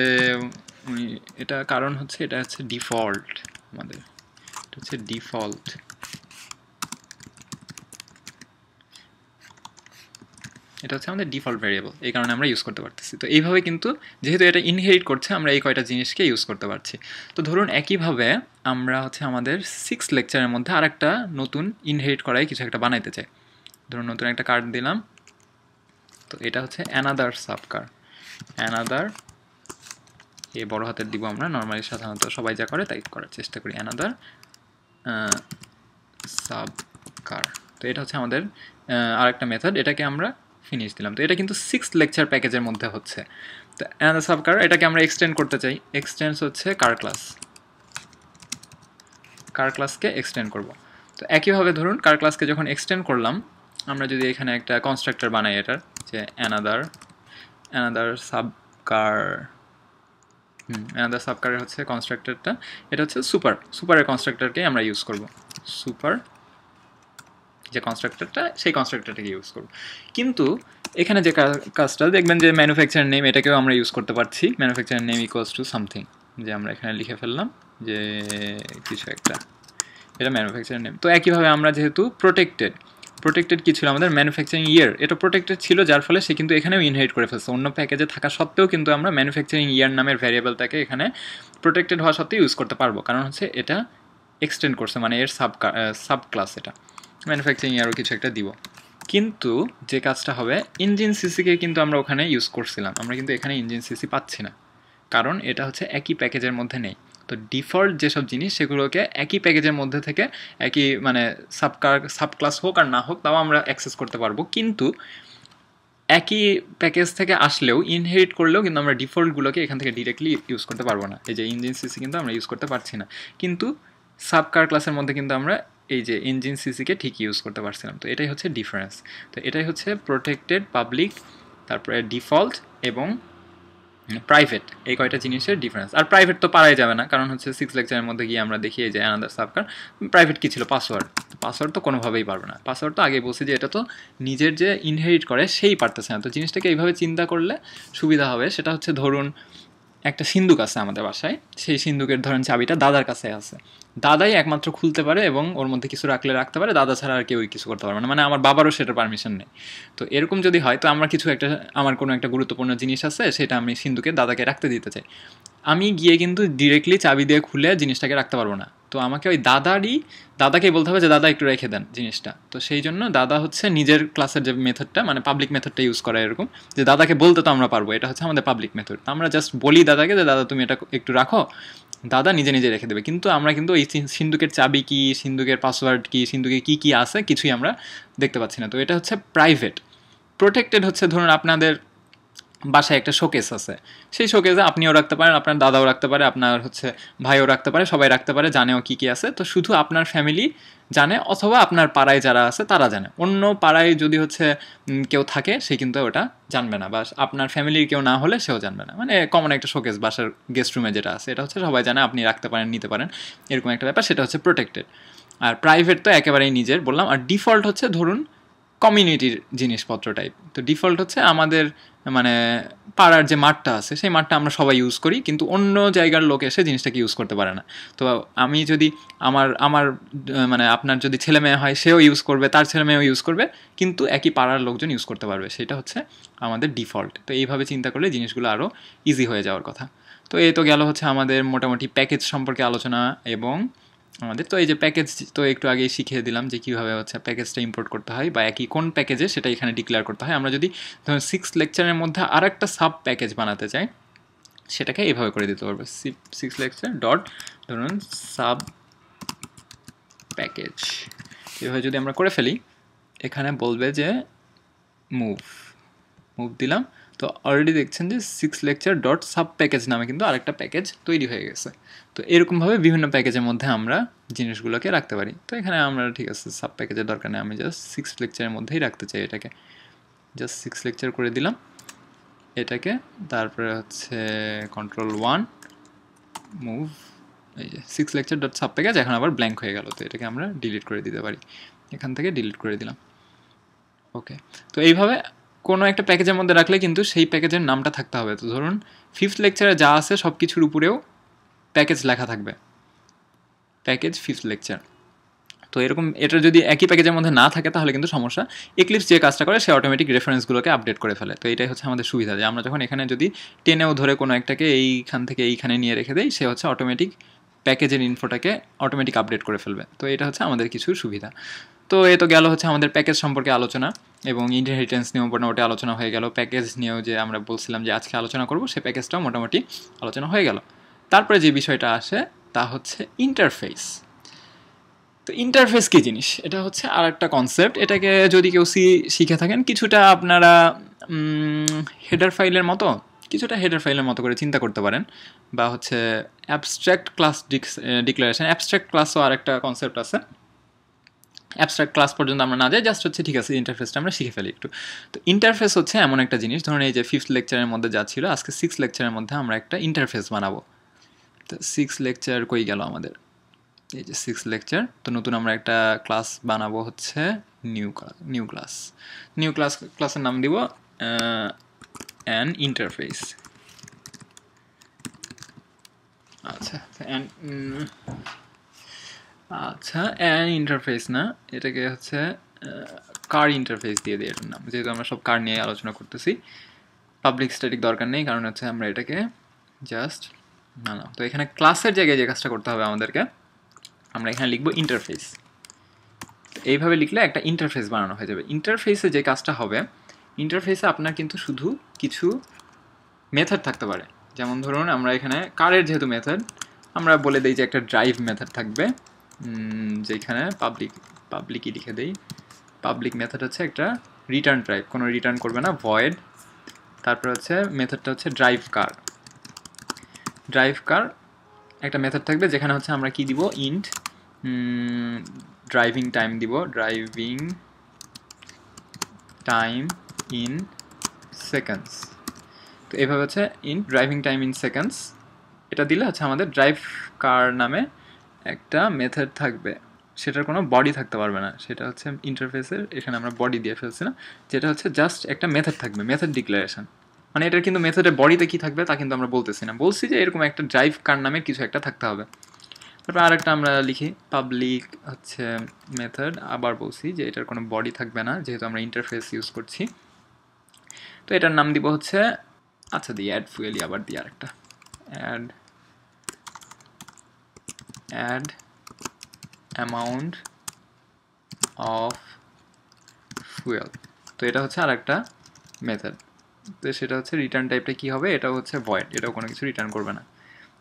এটা কারণ হচ্ছে এটা হচ্ছে ডিফল্ট আমাদের, এটা হচ্ছে ডিফল্ট। এটা হচ্ছে আমাদের ডিফল্ট ভেরিয়েবল, এই কারণে আমরা ইউজ করতে পারতেছি। তো এইভাবে কিন্তু যেহেতু এটা ইনহেরিট করছে আমরা এই কয়টা জিনিসকে ইউজ করতে পারছি। তো ধরুন একইভাবে আমরা হচ্ছে আমাদের 6 লেকচারের মধ্যে আরেকটা নতুন ইনহেরিট করাই কিছু একটা বানাইতে চাই। ধরুন নতুন একটা কার্ড দিলাম, তো এটা হচ্ছে অ্যানাদার সাব কার। অ্যানাদার এই বড় হাতের দিব আমরা, নর্মালি সাধারণত সবাই যা করে তাই করার চেষ্টা করি। অ্যানাদার সাব কার, তো এটা হচ্ছে আমাদের আরেকটা মেথড, এটাকে আমরা ফিনিশ দিলাম। তো এটা কিন্তু 6 লেকচার প্যাকেজের মধ্যে হচ্ছে। তো অ্যানাদার সাব কার এটাকে আমরা এক্সটেন্ড করতে চাই, এক্সটেন্স হচ্ছে কার ক্লাসকে এক্সটেন্ড করব। তো একইভাবে ধরুন কার ক্লাসকে যখন এক্সটেন্ড করলাম, আমরা যদি এখানে একটা কনস্ট্রাক্টর বানাই এটার, যে অ্যানাদার সাব কার, অ্যানাদার সাব কারের হচ্ছে কনস্ট্রাক্টরটা, এটা হচ্ছে সুপারের কনস্ট্রাক্টরকে আমরা ইউজ করব। সুপার যে কনস্ট্রাক্টরটা, সেই কনস্ট্রাক্টরটাকে ইউজ করব। কিন্তু এখানে যে কাজটা দেখবেন যে ম্যানুফ্যাকচারার নেম, এটাকেও আমরা ইউজ করতে পারছি। Manufacturer name equals to something, যে আমরা এখানে লিখে ফেললাম যে কিছু একটা, এটা ম্যানুফ্যাকচারার নেম। তো একইভাবে আমরা যেহেতু প্রোটেক্টেড কি ছিল আমাদের ম্যানুফ্যাকচারিং ইয়ার, এটা প্রোটেক্টেড ছিল যার ফলে সে কিন্তু এখানেও ইনহেরিট করে ফেলছে। অন্য প্যাকেজে থাকা সত্ত্বেও কিন্তু আমরা ম্যানুফ্যাকচারিং ইয়ার নামের ভ্যারিয়েবলটাকে এখানে প্রোটেক্টেড হওয়া সত্ত্বেও ইউজ করতে পারবো, কারণ হচ্ছে এটা এক্সটেন্ড করছে, মানে এর সাব ক্লাস এটা। ম্যানুফ্যাকচারিং ইয়ারও কিছু একটা দিব। কিন্তু যে কাজটা হবে, ইঞ্জিন সিসিকে কিন্তু আমরা ওখানে ইউজ করছিলাম, আমরা কিন্তু এখানে ইঞ্জিন সিসি পাচ্ছি না, কারণ এটা হচ্ছে একই প্যাকেজের মধ্যে নেই। তো ডিফল্ট যেসব জিনিস সেগুলোকে একই প্যাকেজের মধ্যে থেকে একই মানে সাব ক্লাস হোক আর না হোক তাও আমরা অ্যাক্সেস করতে পারবো। কিন্তু একই প্যাকেজ থেকে আসলেও ইনহেরিট করলেও কিন্তু আমরা ডিফল্টগুলোকে এখান থেকে ডিরেক্টলি ইউজ করতে পারবো না। এই যে ইঞ্জিন সিসি কিন্তু আমরা ইউজ করতে পারছি না, কিন্তু সাবকার ক্লাসের মধ্যে কিন্তু আমরা এই যে ইঞ্জিন সিসিকে ঠিক ইউজ করতে পারছিলাম। তো এটাই হচ্ছে ডিফারেন্স। তো এটাই হচ্ছে প্রোটেক্টেড, পাবলিক, তারপরে ডিফল্ট এবং প্রাইভেট, এই কয়টা জিনিসের ডিফারেন্স। আর প্রাইভেট তো পারাই যাবে না, কারণ হচ্ছে 6 লেকচারের মধ্যে গিয়ে আমরা দেখি যে অ্যানাদার সাবকার প্রাইভেট কী ছিল, পাসওয়ার্ড তো কোনোভাবেই পারবে না। পাসওয়ার্ড তো আগেই বলছি যে এটা তো নিজের যে ইনহেরিট করে সেই পারতেছে না। তো জিনিসটাকে এইভাবে চিন্তা করলে সুবিধা হবে। সেটা হচ্ছে ধরুন একটা সিন্দুক আছে আমাদের বাসায়, সেই সিন্দুকের ধরেন চাবিটা দাদার কাছে আছে, দাদাই একমাত্র খুলতে পারে এবং ওর মধ্যে কিছু রাখতে পারে, দাদা ছাড়া আর কেউই কিছু করতে পারবে না, মানে আমার বাবারও সেটার পারমিশন নেই। তো এরকম যদি হয়, তো আমার কিছু একটা, আমার কোনো একটা গুরুত্বপূর্ণ জিনিস আছে, সেটা আমি সিন্ধুকে দাদাকে রাখতে দিতে চাই, আমি গিয়ে কিন্তু ডিরেক্টলি চাবি দিয়ে খুলে জিনিসটাকে রাখতে পারবো না। তো আমাকে ওই দাদাকেই বলতে হবে যে দাদা একটু রেখে দেন জিনিসটা। তো সেই জন্য দাদা হচ্ছে নিজের ক্লাসের যে মেথডটা, মানে পাবলিক মেথডটা ইউজ করে, এরকম যে দাদাকে বলতে তো আমরা পারবো, এটা হচ্ছে আমাদের পাবলিক মেথড। আমরা জাস্ট বলি দাদাকে যে দাদা তুমি এটা একটু রাখো, দাদা নিজে নিজে রেখে দেবে। কিন্তু আমরা কিন্তু এই সিন্ধুকের চাবি কি, সিন্ধুকের পাসওয়ার্ড কি, সিন্ধুকে কি কি আছে কিছুই আমরা দেখতে পাচ্ছি না। তো এটা হচ্ছে প্রাইভেট। প্রোটেক্টেড হচ্ছে ধরুন আপনাদের বাসায় একটা শোকেস আছে, সেই শোকেসে আপনিও রাখতে পারেন, আপনার দাদাও রাখতে পারে, আপনার হচ্ছে ভাইও রাখতে পারে, সবাই রাখতে পারে, জানেও কী কী আছে। তো শুধু আপনার ফ্যামিলি জানে, অথবা আপনার পাড়ায় যারা আছে তারা জানে। অন্য পাড়ায় যদি হচ্ছে কেউ থাকে সে কিন্তু ওটা জানবে না, বা আপনার ফ্যামিলির কেউ না হলে সেও জানবে না। মানে কমন একটা শোকেস বাসার গেস্ট রুমে যেটা আছে, এটা হচ্ছে সবাই জানে, আপনি রাখতে পারেন, নিতে পারেন, এরকম একটা ব্যাপার। সেটা হচ্ছে প্রোটেক্টেড। আর প্রাইভেট তো একেবারেই নিজের বললাম। আর ডিফল্ট হচ্ছে ধরুন কমিউনিটির জিনিসপত্র টাইপ। তো ডিফল্ট হচ্ছে আমাদের মানে পাড়ার যে মাঠটা আছে সেই মাঠটা আমরা সবাই ইউজ করি, কিন্তু অন্য জায়গার লোক এসে জিনিসটাকে ইউজ করতে পারে না। তো আমি যদি আমার মানে আপনার যদি ছেলে মেয়ে হয়, সেও ইউজ করবে, তার ছেলে মেয়েও ইউজ করবে, কিন্তু একই পাড়ার লোকজন ইউজ করতে পারবে, সেটা হচ্ছে আমাদের ডিফল্ট। তো এইভাবে চিন্তা করলে জিনিসগুলো আরও ইজি হয়ে যাওয়ার কথা। তো এই তো গেল হচ্ছে আমাদের মোটামুটি প্যাকেজ সম্পর্কে আলোচনা। এবং আমাদের তো এই যে প্যাকেজ তো একটু আগেই শিখিয়ে দিলাম যে কীভাবে হচ্ছে প্যাকেজটা ইম্পোর্ট করতে হয়, বা একই কোন প্যাকেজে সেটা এখানে ডিক্লেয়ার করতে হয়। আমরা যদি ধরুন 6 লেকচারের মধ্যে আর একটা সাব প্যাকেজ বানাতে চাই, সেটাকে এইভাবে করে দিতে পারবো, 6 লেকচার ডট ধরুন সাব প্যাকেজ। এভাবে যদি আমরা করে ফেলি, এখানে বলবে যে মুভ দিলাম, তো অলরেডি দেখছেন যে 6lecture.subpackage নামে কিন্তু আরেকটা প্যাকেজ তৈরি হয়ে গেছে। তো এরকমভাবে বিভিন্ন প্যাকেজের মধ্যে আমরা জিনিসগুলোকে রাখতে পারি। তো এখানে আমরা ঠিক আছে সাব প্যাকেজের দরকার নেই, আমি জাস্ট 6lecture মধ্যেই রাখতে চাই এটাকে, জাস্ট 6lecture করে দিলাম এটাকে। তারপরে হচ্ছে Ctrl+1 মুভ, এই যে 6lecture.subpackage এখন আবার ব্ল্যাঙ্ক হয়ে গেল। তো এটাকে আমরা ডিলিট করে দিতে পারি, এখান থেকে ডিলিট করে দিলাম। ওকে, তো এইভাবে কোনো একটা প্যাকেজের মধ্যে রাখলে কিন্তু সেই প্যাকেজের নামটা থাকতে হবে। তো ধরুন 5th লেকচারে যা আছে সব কিছুর উপরেও প্যাকেজ লেখা থাকবে, প্যাকেজ 5th লেকচার। তো এরকম এটা যদি একই প্যাকেজের মধ্যে না থাকে তাহলে কিন্তু সমস্যা। এক্লিপস যে কাজটা করে সে অটোমেটিক রেফারেন্সগুলোকে আপডেট করে ফেলে। তো এটাই হচ্ছে আমাদের সুবিধা, যে আমরা যখন এখানে যদি টেনেও ধরে কোনো একটাকে এইখান থেকে এইখানে নিয়ে রেখে দেই, সে হচ্ছে অটোমেটিক প্যাকেজের ইনফোটাকে অটোমেটিক আপডেট করে ফেলবে। তো এটা হচ্ছে আমাদের কিছু সুবিধা। তো এ তো গেল হচ্ছে আমাদের প্যাকেজ সম্পর্কে আলোচনা, এবং ইনহেরিটেন্স নিয়েও মোটামুটি আলোচনা হয়ে গেল। প্যাকেজ নিয়েও যে আমরা বলছিলাম যে আজকে আলোচনা করব, সে প্যাকেজটাও মোটামুটি আলোচনা হয়ে গেল। তারপরে যে বিষয়টা আসে তা হচ্ছে ইন্টারফেস। তো ইন্টারফেস কী জিনিস, এটা হচ্ছে আর একটা কনসেপ্ট। এটাকে যদি কেউ শিখে থাকেন, কিছুটা আপনারা হেডার ফাইলের মতো, কিছুটা হেডার ফাইলের মতো করে চিন্তা করতে পারেন, বা হচ্ছে অ্যাবস্ট্র্যাক্ট ক্লাস ডিক্লারেশন। অ্যাবস্ট্র্যাক্ট ক্লাসও আর একটা কনসেপ্ট আছে। অ্যাবস্ট্রাক্ট ক্লাস পর্যন্ত আমরা না যাই, জাস্ট হচ্ছে ঠিক আছে ইন্টারফেসটা আমরা শিখে ফেলি একটু। তো ইন্টারফেস হচ্ছে এমন একটা জিনিস, ধরুন এই যে 5th লেকচারের মধ্যে যা ছিল, আজকে 6th লেকচারের মধ্যে আমরা একটা ইন্টারফেস বানাবো। তো 6th লেকচার কই গেল আমাদের, এই যে 6th লেকচার। তো নতুন আমরা একটা ক্লাস বানাবো হচ্ছে নিউ ক্লাসের নাম দিব অ্যান ইন্টারফেস। আচ্ছা অ্যান ইন্টারফেস না, এটাকে হচ্ছে কার ইন্টারফেস দিয়ে দিই এটার নাম, যেহেতু আমরা সব কার নিয়ে আলোচনা করতেছি। পাবলিক স্ট্যাটিক দরকার নেই, কারণ হচ্ছে আমরা এটাকে জাস্ট না। তো এখানে ক্লাসের জায়গায় যে কাজটা করতে হবে আমাদেরকে, আমরা এখানে লিখবো ইন্টারফেস। এইভাবে লিখলে একটা ইন্টারফেস বানানো হয়ে যাবে। ইন্টারফেসে যে কাজটা হবে, ইন্টারফেসে আপনার কিন্তু শুধু কিছু মেথড থাকতে পারে। যেমন ধরুন আমরা এখানে কারের যেহেতু মেথড, আমরা বলে দিই যে একটা ড্রাইভ মেথড থাকবে, যেখানে পাবলিকই লিখে দেই। পাবলিক মেথড হচ্ছে একটা রিটার্ন ড্রাইভ, কোনো রিটার্ন করবে না, ভয়েড। তারপর হচ্ছে মেথডটা হচ্ছে ড্রাইভ কার একটা মেথড থাকবে, যেখানে হচ্ছে আমরা কি দিব, ইন্ট ড্রাইভিং টাইম দিব, ড্রাইভিং টাইম ইন সেকেন্ডস। তো এইভাবে হচ্ছে in driving time in seconds, এটা দিলে হচ্ছে আমাদের ড্রাইভ কার নামে একটা মেথড থাকবে, সেটার কোনো বডি থাকতে পারবে না। সেটা হচ্ছে ইন্টারফেসের, এখানে আমরা বডি দিয়ে ফেলছি না, যেটা হচ্ছে জাস্ট একটা মেথড থাকবে, মেথড ডিক্লারেশন। মানে এটার কিন্তু মেথডের বডিতে কী থাকবে তা কিন্তু আমরা বলতেছি না, বলছি যে এরকম একটা ড্রাইভ কার নামে কিছু একটা থাকতে হবে। তারপর আরেকটা আমরা লিখি পাবলিক হচ্ছে মেথড, আবার বলছি যে এটার কোনো বডি থাকবে না, যেহেতু আমরা ইন্টারফেস ইউজ করছি। তো এটার নাম দিব হচ্ছে, আচ্ছা দিই অ্যাড ফুয়েলি, আবার দিই আরেকটা অ্যাড অ্যামাউন্ট অফ ফুয়েল। তো এটা হচ্ছে আর একটা মেথড। তো সেটা হচ্ছে রিটার্ন টাইপটা কী হবে, এটা হচ্ছে ভয়েড, এটাও কোনো কিছু রিটার্ন করবে না।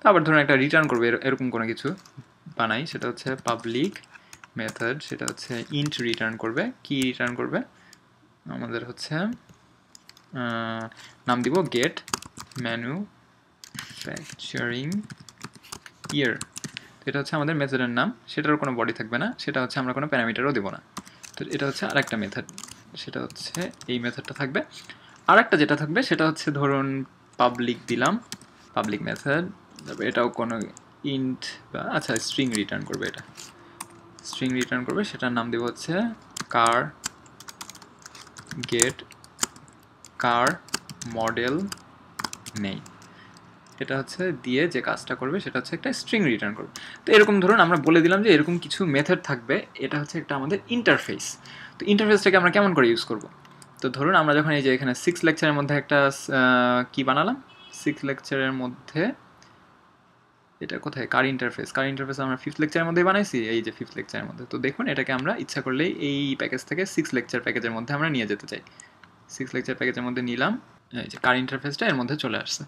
তো আবার ধরুন একটা রিটার্ন করবে, এরকম কোনো কিছু বানাই, সেটা হচ্ছে পাবলিক মেথড, সেটা হচ্ছে ইন্ট রিটার্ন করবে। কি রিটার্ন করবে আমাদের হচ্ছে নাম দিব গেট ম্যানুফ্যাকচারিং ইয়ার। এটা হচ্ছে আমাদের মেথডের নাম, সেটারও কোনো বডি থাকবে না, সেটা হচ্ছে আমরা কোনো প্যারামিটারও দেবো না। তো এটা হচ্ছে আর একটা মেথড, সেটা হচ্ছে এই মেথডটা থাকবে। আর একটা যেটা থাকবে সেটা হচ্ছে ধরুন পাবলিক দিলাম, পাবলিক মেথড, তারপর এটাও কোনো ইন্ট বা আচ্ছা স্ট্রিং রিটার্ন করবে, এটা স্ট্রিং রিটার্ন করবে, সেটার নাম দেবো হচ্ছে কার গেট কার মডেল নেই। এটা হচ্ছে দিয়ে যে কাজটা করবে সেটা হচ্ছে একটা স্ট্রিং রিটার্ন করবে। তো এরকম ধরুন আমরা বলে দিলাম যে এরকম কিছু মেথড থাকবে, এটা হচ্ছে একটা আমাদের ইন্টারফেস। তো ইন্টারফেসটাকে আমরা কেমন করে ইউজ করব, তো ধরুন আমরা যখন এই যে এখানে 6 লেকচারের মধ্যে একটা কি বানালাম, 6 লেকচারের মধ্যে এটা কোথায়, কার ইন্টারফেস আমরা 5th লেকচারের মধ্যে বানাইছি, এই যে 5th লেকচারের মধ্যে। তো দেখুন এটাকে আমরা ইচ্ছা করলেই এই প্যাকেজ থেকে 6 লেকচার প্যাকেজের মধ্যে আমরা নিয়ে যেতে চাই। 6 লেকচার প্যাকেজের মধ্যে নিলাম, এই যে কার ইন্টারফেসটা এর মধ্যে চলে আসছে।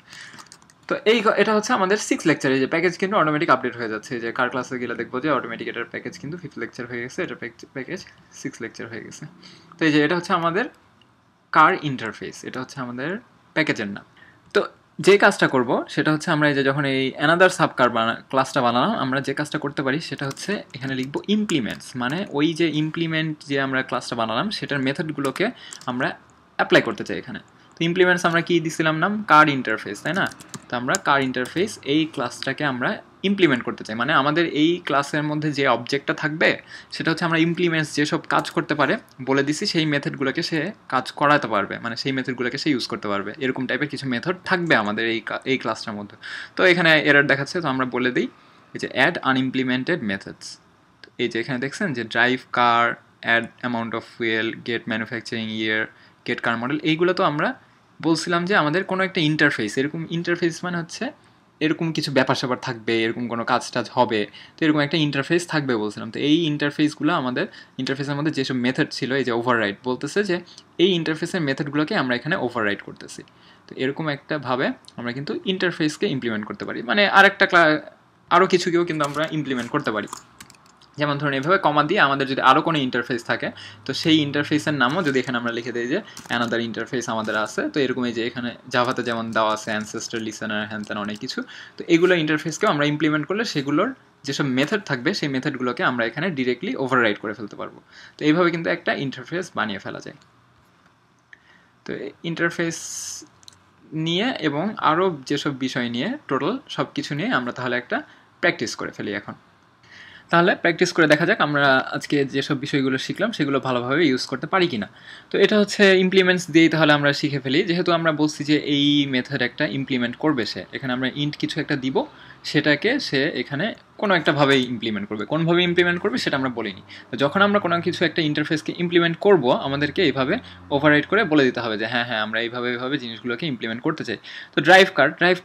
তো এটা হচ্ছে আমাদের 6 লেকচারে যে প্যাকেজ কিন্তু অটোমেটিক আপডেট হয়ে যাচ্ছে, যে কার ক্লাসে গেলে দেখবো যে অটোমেটিক এটার প্যাকেজ কিন্তু 5th লেকচার হয়ে গেছে, এটার প্যাকেজ 6 লেকচার হয়ে গেছে। তো এই যে এটা হচ্ছে আমাদের কার ইন্টারফেস, এটা হচ্ছে আমাদের প্যাকেজের নাম। তো যে কাজটা করব সেটা হচ্ছে আমরা এই যে যখন এই অ্যানাদার সাবকার ক্লাসটা বানালাম, আমরা যে কাজটা করতে পারি সেটা হচ্ছে এখানে লিখবো ইমপ্লিমেন্টস, মানে ওই যে ইমপ্লিমেন্ট যে আমরা ক্লাসটা বানালাম সেটার মেথডগুলোকে আমরা অ্যাপ্লাই করতে চাই এখানে। তো ইমপ্লিমেন্টস আমরা কি দিছিলাম নাম, কার ইন্টারফেস, তাই না? তো আমরা কার ইন্টারফেস এই ক্লাসটাকে আমরা ইমপ্লিমেন্ট করতে চাই, মানে আমাদের এই ক্লাসের মধ্যে যে অবজেক্টটা থাকবে সেটা হচ্ছে আমরা ইমপ্লিমেন্টস যেসব কাজ করতে পারে বলে দিছি সেই মেথডগুলোকে সে কাজ করাতে পারবে, মানে সেই মেথডগুলোকে সে ইউজ করতে পারবে, এরকম টাইপের কিছু মেথড থাকবে আমাদের এই ক্লাসটার মধ্যে। তো এখানে এরর দেখাচ্ছে, তো আমরা বলে দিই এই যে অ্যাড আনইমপ্লিমেন্টেড মেথডস। এই যে এখানে দেখছেন যে drive car, add amount of fuel, get manufacturing year, get car model, এইগুলো তো আমরা বলছিলাম যে আমাদের কোনো একটা ইন্টারফেস, এরকম ইন্টারফেস মানে হচ্ছে এরকম কিছু ব্যাপার স্যাপার থাকবে, এরকম কোনো কাজ টাজ হবে, তো এরকম একটা ইন্টারফেস থাকবে বলছিলাম। তো এই ইন্টারফেসগুলো আমাদের ইন্টারফেসের মধ্যে যেসব মেথড ছিল, এই যে ওভাররাইড বলতেছে যে এই ইন্টারফেসের মেথডগুলোকে আমরা এখানে ওভাররাইড করতেছি। তো এরকম একটা ভাবে আমরা কিন্তু ইন্টারফেসকে ইমপ্লিমেন্ট করতে পারি, মানে আরও কিছুকেও কিন্তু আমরা ইমপ্লিমেন্ট করতে পারি। যেমন ধরুন এভাবে কমা দিয়ে আমাদের যদি আরও কোনো ইন্টারফেস থাকে তো সেই ইন্টারফেসের নামও যদি এখানে আমরা লিখে দিই যে অ্যানাদার ইন্টারফেস আমাদের আছে, তো এরকম এই যে এখানে জাভাতে যেমন দেওয়া আছে অ্যানসেস্টর, লিসেনার, হ্যান ত্যান অনেক কিছু, তো এগুলো ইন্টারফেসকেও আমরা ইমপ্লিমেন্ট করলে সেগুলোর যেসব মেথড থাকবে সেই মেথডগুলোকে আমরা এখানে ডিরেক্টলি ওভাররাইড করে ফেলতে পারবো। তো এইভাবে কিন্তু একটা ইন্টারফেস বানিয়ে ফেলা যায়। তো ইন্টারফেস নিয়ে এবং আরও যেসব বিষয় নিয়ে টোটাল সব কিছু নিয়ে আমরা তাহলে একটা প্র্যাকটিস করে ফেলি এখন। তাহলে প্র্যাকটিস করে দেখা যাক আমরা আজকে যেসব বিষয়গুলো শিখলাম সেগুলো ভালোভাবে ইউজ করতে পারি কিনা। তো এটা হচ্ছে ইমপ্লিমেন্টস দিয়েই তাহলে আমরা শিখে ফেলি, যেহেতু আমরা বলছি যে এই মেথড একটা ইমপ্লিমেন্ট করবে সে, এখানে আমরা ইন্ট কিছু একটা দিব, সেটাকে সে এখানে কোনো একটা ভাবেই ইমপ্লিমেন্ট করবে, কোনভাবে ইমপ্লিমেন্ট করবে সেটা আমরা বলিনি। তো যখন আমরা কোনো কিছু একটা ইন্টারফেসকে ইমপ্লিমেন্ট করব আমাদেরকে এইভাবে ওভাররাইড করে বলে দিতে হবে যে হ্যাঁ হ্যাঁ আমরা এইভাবে জিনিসগুলোকে ইমপ্লিমেন্ট করতে চাই। তো ড্রাইভ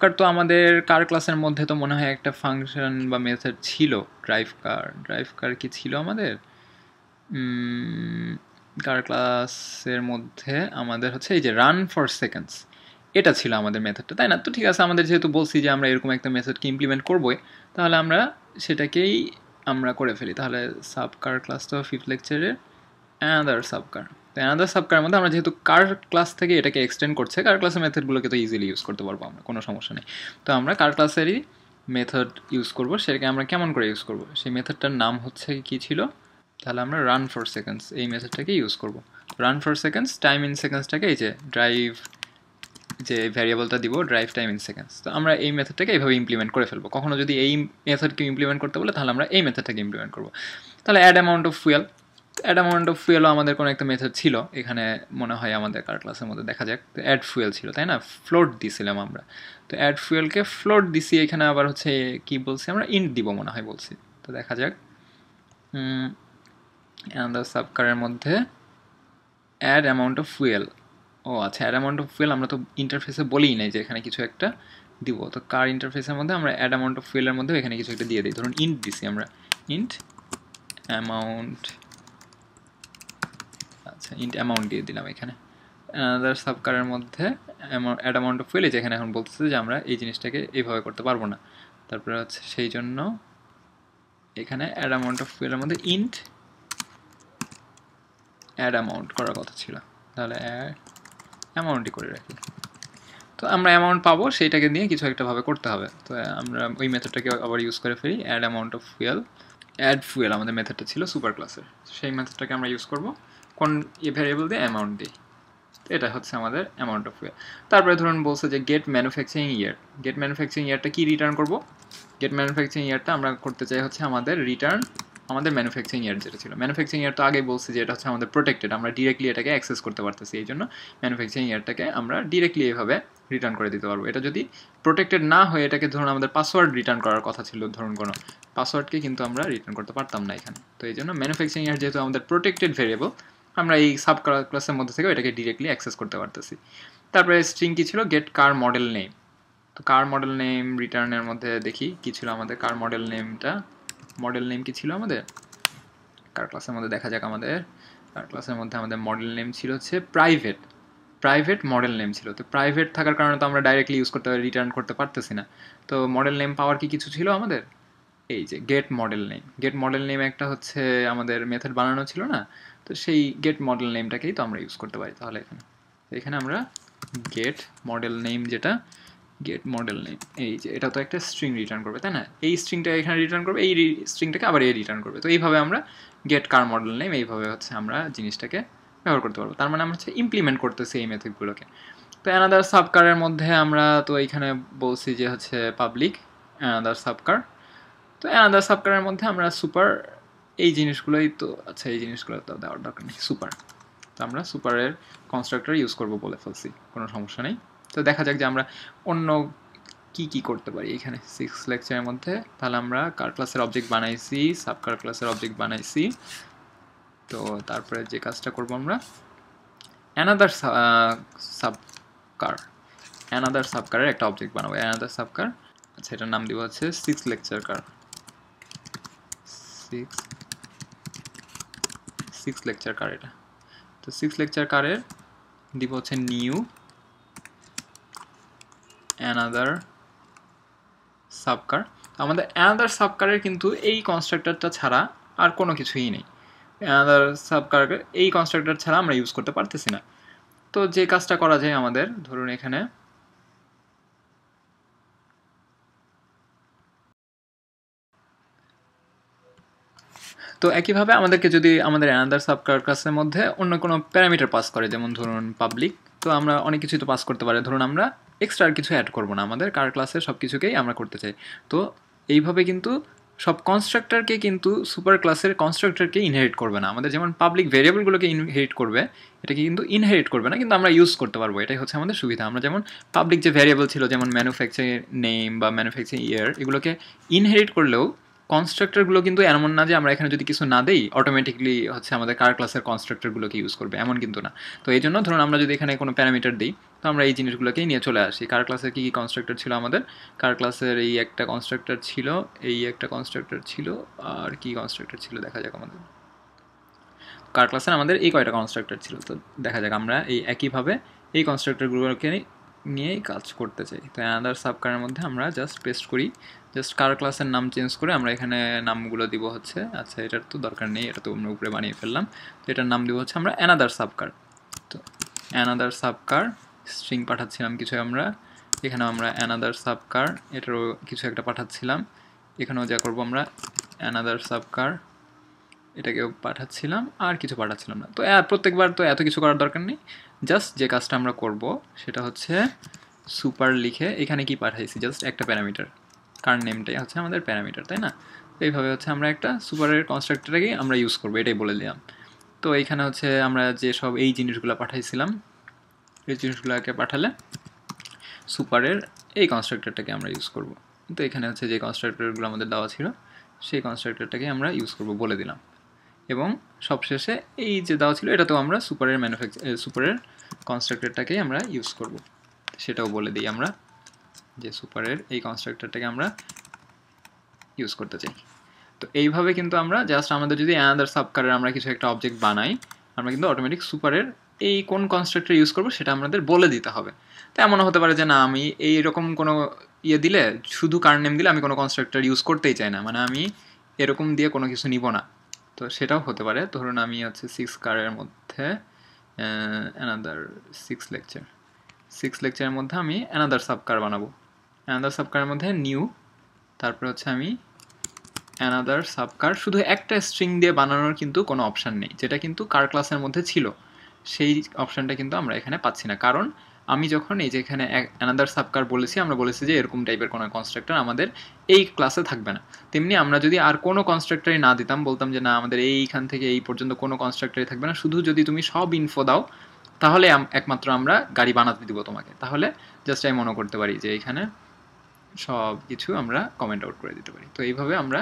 কার তো আমাদের কার ক্লাসের মধ্যে তো মনে হয় একটা ফাংশন বা মেথড ছিল। ড্রাইভ কার কি ছিল আমাদের কার ক্লাসের মধ্যে? আমাদের হচ্ছে এই যে রান ফর সেকেন্ডস, এটা ছিল আমাদের মেথডটা, তাই না? তো ঠিক আছে, আমাদের যেহেতু বলছি যে আমরা এরকম একটা মেথডকে ইমপ্লিমেন্ট করবোই, তাহলে আমরা সেটাকেই আমরা করে ফেলি। তাহলে সাবকার ক্লাস তো ফিফথ লেকচারের অ্যানাদার সাবকার, তো অ্যানাদার সাবকারের মধ্যে আমরা যেহেতু কার ক্লাস থেকে এটাকে এক্সটেন্ড করছে, কার ক্লাসের মেথডগুলোকে তো ইজিলি ইউজ করতে পারবো আমরা, কোনো সমস্যা নেই। তো আমরা কার ক্লাসেরই মেথড ইউজ করবো, সেটাকে আমরা কেমন করে ইউজ করবো, সেই মেথডটার নাম হচ্ছে কি ছিল, তাহলে আমরা রান ফর সেকেন্ডস এই মেথডটাকে ইউজ করবো। Run for seconds, time in সেকেন্ডসটাকে এই যে ড্রাইভ যে ভ্যারিয়েবলটা দিব ড্রাইভ টাইম ইন সেকেন্ডস, তো আমরা এই মেথডটাকে এইভাবে ইমপ্লিমেন্ট করে ফেলবো। কখনো যদি এই মেথডকে ইমপ্লিমেন্ট করতে বলে তাহলে আমরা এই মেথডটাকে ইমপ্লিমেন্ট করবো। তাহলে add amount of fuel, add amount of ফুয়েলও আমাদের কোনো একটা মেথড ছিল এখানে, মনে হয় আমাদের কার ক্লাসের মধ্যে দেখা যাক। তো অ্যাড ফুয়েল ছিল, তাই না? ফ্লোট দিছিলাম আমরা, তো অ্যাড ফুয়েলকে ফ্লোট দিছি, এখানে আবার হচ্ছে কি বলছি আমরা, ইন্ট দিব মনে হয় বলছি। তো দেখা যাক অ্যানাদার সাবকারের মধ্যে অ্যাড অ্যামাউন্ট অফ ফুয়েল, ও আচ্ছা অ্যাড অ্যামাউন্ট অফ ফুয়েল আমরা তো ইন্টারফেসে বলিই নাই যে এখানে কিছু একটা দিব। তো কার ইন্টারফেসের মধ্যে আমরা অ্যাড অ্যামাউন্ট অফ ফুয়েলের মধ্যে এখানে কিছু একটা দিয়ে দিই, ধরুন ইন্ট দিছি আমরা, ইন্ট অ্যামাউন্ট, আচ্ছা ইন্ট অ্যামাউন্ট দিয়ে দিলাম এখানে। অ্যানাদার সাবকারের মধ্যে অ্যাড অ্যামাউন্ট অফ ফুয়েল, যেখানে এখন বলতেছে যে আমরা এই জিনিসটাকে এইভাবে করতে পারবো না, তারপরে হচ্ছে সেই জন্য এখানে অ্যাড অ্যামাউন্ট অফ ফুয়েলের মধ্যে ইন্ট অ্যাড অ্যামাউন্ট করার কথা ছিল, তাহলে অ্যামাউন্টই করে রাখি। তো আমরা অ্যামাউন্ট পাবো, সেইটাকে নিয়ে কিছু একটা ভাবে করতে হবে। তো আমরা ওই মেথডটাকে আবার ইউজ করে ফেলি, add amount of fuel, add fuel আমাদের মেথডটা ছিল সুপার ক্লাসের, সেই মেথডটাকে আমরা ইউজ করব কোন ভ্যারিয়েবল দিয়ে, অ্যামাউন্ট দিয়ে। তো এটা হচ্ছে আমাদের অ্যামাউন্ট অফ ফুয়েল। তারপরে ধরুন বলছে যে gate manufacturing year, gate manufacturing ইয়ারটা কি রিটার্ন করব? গেট ম্যানুফ্যাকচারিং ইয়ারটা আমরা করতে চাই হচ্ছে আমাদের রিটার্ন আমাদের ম্যানুফ্যাকচারিং ইয়ার যেটা ছিল। ম্যানুফ্যাকচারিং ইয়ার তো আগেই বলছি যে এটা হচ্ছে আমাদের প্রোটেক্টেড, আমরা ডিরেক্টলি এটাকে অ্যাক্সেস করতে পারতেছি, এই জন্য ম্যানুফ্যাকচারিং ইয়ারটাকে আমরা ডিরেক্টলি এভাবে রিটার্ন করে দিতে পারবো। এটা যদি প্রোটেক্টেড না হয়ে এটাকে ধরুন আমাদের পাসওয়ার্ড রিটার্ন করার কথা ছিল, ধরুন কোনো পাসওয়ার্ডকে কিন্তু আমরা রিটার্ন করতে পারতাম না এখানে। তো এই জন্য ম্যানুফ্যাকচারিং ইয়ার যেহেতু আমাদের প্রোটেক্টেড ভেরিয়েবল, আমরা এই সাব ক্লাসের মধ্যে থেকে এটাকে ডিরেক্টলি অ্যাক্সেস করতে পারতেছি। তারপরে স্ট্রিং কি ছিল, গেট কার মডেল নেম। তো কার মডেল নেম রিটার্নের মধ্যে দেখি কি ছিল আমাদের কার মডেল নেমটা, মডেল নেম কি ছিল আমাদের কার ক্লাসের মধ্যে, দেখা যাক আমাদের কার ক্লাসের মধ্যে আমাদের মডেল নেম ছিল হচ্ছে প্রাইভেট মডেল নেম ছিল। তো প্রাইভেট থাকার কারণে তো আমরা ডাইরেক্টলি ইউজ করতে রিটার্ন করতে পারতেছি না। তো মডেল নেম পাওয়ার কি কিছু ছিল আমাদের, এই যে গেট মডেল নেম একটা হচ্ছে আমাদের মেথড বানানো ছিল না, তো সেই গেট মডেল নেমটাকেই তো আমরা ইউজ করতে পারি তাহলে এখানে। তো এখানে আমরা গেট মডেল নেম, যেটা গেট মডেল নেম, এই যে এটা তো একটা স্ট্রিং রিটার্ন করবে, তাই না? এই স্ট্রিংটা এখানে রিটার্ন করবে, এই স্ট্রিংটাকে আবার এই রিটার্ন করবে। তো এইভাবে আমরা গেট কার মডেল নেম এইভাবে হচ্ছে আমরা জিনিসটাকে ব্যবহার করতে পারবো। তার মানে আমরা হচ্ছে ইমপ্লিমেন্ট করতেছি এই মেথডগুলোকে। তো অ্যানাদার সাবকারের মধ্যে আমরা তো এইখানে বলছি যে হচ্ছে পাবলিক অ্যানাদার সাবকার। তো অ্যানাদার সাবকারের মধ্যে আমরা সুপার এই জিনিসগুলোই তো, আচ্ছা এই জিনিসগুলো তো দেওয়ার দরকার নেই, সুপার। তো আমরা সুপারের কনস্ট্রাক্টর ইউজ করবো বলে ফেলছি, কোনো সমস্যা নেই। তো দেখা যাক যে আমরা অন্য কি করতে পারি এখানে 6 লেকচারের মধ্যে। তাহলে আমরা কার ক্লাসের অবজেক্ট বানাইছি, সাবকার ক্লাসের অবজেক্ট বানাইছি। তো তারপরে যে কাজটা করবো আমরা অ্যানাদার সাবকারের একটা অবজেক্ট বানাবো, অ্যানাদার সাবকার। আচ্ছা এটার নাম দিব হচ্ছে 6 লেকচার কার, 6 লেকচার কার এটা। তো 6 লেকচার কারের দিব হচ্ছে নিউ অ্যানাদার সাবকার। আমাদের অ্যানাদার সাবকারের কিন্তু এই কনস্ট্রাক্টরটা ছাড়া আর কোনো কিছুই নেই। অ্যানাদার সাবকার এই কনস্ট্রাক্টর ছাড়া আমরা ইউজ করতে পারতেছি না। তো যে কাজটা করা যায় আমাদের, ধরুন এখানে তো একইভাবে আমাদেরকে যদি আমাদের অ্যানাদার সাবকার ক্লাসের মধ্যে অন্য কোনো প্যারামিটার পাস করে, যেমন ধরুন পাবলিক, তো আমরা অনেক কিছুই তো পাস করতে পারি। ধরুন আমরা এক্সট্রা আর কিছু অ্যাড করবো না, আমাদের কার ক্লাসের সব কিছুকেই আমরা করতে চাই। তো এইভাবে কিন্তু সব কনস্ট্রাক্টরকে কিন্তু সুপার ক্লাসের কনস্ট্রাক্টরকে ইনহেরিট করবে না। আমাদের যেমন পাবলিক ভেরিয়েবলগুলোকে ইনহেরিট করবে, এটাকে কিন্তু ইনহেরিট করবে না, কিন্তু আমরা ইউজ করতে পারবো। এটাই হচ্ছে আমাদের সুবিধা। আমরা যেমন পাবলিক যে ভেরিয়েবল ছিল, যেমন ম্যানুফ্যাকচারিং নেম বা ম্যানুফ্যাকচারিং ইয়ার, এগুলোকে ইনহেরিট করলেও কনস্ট্রাক্টরগুলো কিন্তু এমন না যে আমরা এখানে যদি কিছু না দেই অটোমেটিকলি হচ্ছে আমাদের কার ক্লাসের কনস্ট্রাক্টরগুলোকে ইউজ করবে, এমন কিন্তু না। তো এই জন্য ধরুন আমরা যদি এখানে কোনো প্যারামিটার দিই, তো আমরা এই জিনিসগুলোকেই নিয়ে চলে আসি। কার ক্লাসের কী কী কনস্ট্রাক্টর ছিল আমাদের, কার ক্লাসের এই একটা কনস্ট্রাক্টর ছিল, এই একটা কনস্ট্রাক্টর ছিল, আর কি কনস্ট্রাক্টর ছিল দেখা যাক আমাদের। কার ক্লাসের আমাদের এই কয়টা কনস্ট্রাক্টর ছিল, তো দেখা যাক আমরা এই একইভাবে এই কনস্ট্রাক্টরগুলোকে নিয়েই কাজ করতে চাই। তো অ্যানাদার সাবকারের মধ্যে আমরা জাস্ট পেস্ট করি, জাস্ট কার ক্লাসের নাম চেঞ্জ করে আমরা এখানে নামগুলো দিব হচ্ছে, আচ্ছা এটার তো দরকার নেই, এটা তো আমরা উপরে বানিয়ে ফেললাম। তো এটার নাম দিব হচ্ছে আমরা অ্যানাদার সাবকার। তো অ্যানাদার সাবকার স্ট্রিং পাঠাচ্ছিলাম কিছু আমরা, এখানেও আমরা অ্যানাদার সাবকার এটারও কিছু একটা পাঠাচ্ছিলাম, এখানেও যা করবো আমরা অ্যানাদার সাবকার এটাকেও পাঠাচ্ছিলাম, আর কিছু পাঠাচ্ছিলাম না। তো প্রত্যেকবার তো এত কিছু করার দরকার নেই, জাস্ট যে কাজটা আমরা করব সেটা হচ্ছে সুপার লিখে এখানে কি পাঠাইছি, জাস্ট একটা প্যারামিটার, কার নেমটাই হচ্ছে আমাদের প্যারামিটার, তাই না? তো এইভাবে হচ্ছে আমরা একটা সুপারের কনস্ট্রাক্টরটাকে আমরা ইউজ করবো, এটাই বলে দিলাম। তো এইখানে হচ্ছে আমরা যে সব এই জিনিসগুলো পাঠাইছিলাম, এই জিনিসগুলোকে পাঠালে সুপারের এই কনস্ট্রাক্টরটাকে আমরা ইউজ করব। তো এখানে হচ্ছে যে কনস্ট্রাক্টরগুলো আমাদের দেওয়া ছিল সেই কনস্ট্রাক্টরটাকে আমরা ইউজ করব বলে দিলাম। এবং সবশেষে এই যে দেওয়া ছিল এটাতেও আমরা সুপারের কনস্ট্রাক্টরটাকেই আমরা ইউজ করব, সেটাও বলে দিই আমরা যে সুপারের এই কনস্ট্রাক্টরটাকে আমরা ইউজ করতে চাই। তো এইভাবে কিন্তু আমরা জাস্ট আমাদের যদি অ্যানাদার সাবকারের আমরা কিছু একটা অবজেক্ট বানাই, আমরা কিন্তু অটোমেটিক সুপারের এই কোন কনস্ট্রাক্টর ইউজ করবো সেটা আমাদের বলে দিতে হবে। তো এমনও হতে পারে যে না আমি এইরকম কোনো দিলে, শুধু কার নেম দিলে আমি কোনো কনস্ট্রাক্টর ইউজ করতেই চাই না, মানে আমি এরকম দিয়ে কোনো কিছু নিব না। তো সেটাও হতে পারে। ধরুন আমি হচ্ছে 6 কারের মধ্যে অ্যানাদার 6 লেকচারের মধ্যে আমি অ্যানাদার সাবকার বানাবো। অ্যানাদার সাবকারের মধ্যে নিউ, তারপরে হচ্ছে আমি অ্যানাদার সাবকার, শুধু একটা স্ট্রিং দিয়ে বানানোর কিন্তু কোনো অপশান নেই, যেটা কিন্তু কার ক্লাসের মধ্যে ছিল সেই অপশানটা কিন্তু আমরা এখানে পাচ্ছি না। কারণ আমি যখন এই যে এখানে অ্যানাদার সাবকার বলেছি, আমরা বলেছি যে এরকম টাইপের কোনো কনস্ট্রাক্টর আমাদের এই ক্লাসে থাকবে না। তেমনি আমরা যদি আর কোনো কনস্ট্রাক্টরই না দিতাম, বলতাম যে না আমাদের এইখান থেকে এই পর্যন্ত কোনো কনস্ট্রাক্টরই থাকবে না, শুধু যদি তুমি সব ইনফো দাও তাহলে একমাত্র আমরা গাড়ি বানাতে দিব তোমাকে, তাহলে জাস্ট আমি মনে করতে পারি যে এখানে সব কিছু আমরা কমেন্ট আউট করে দিতে পারি। তো এইভাবে আমরা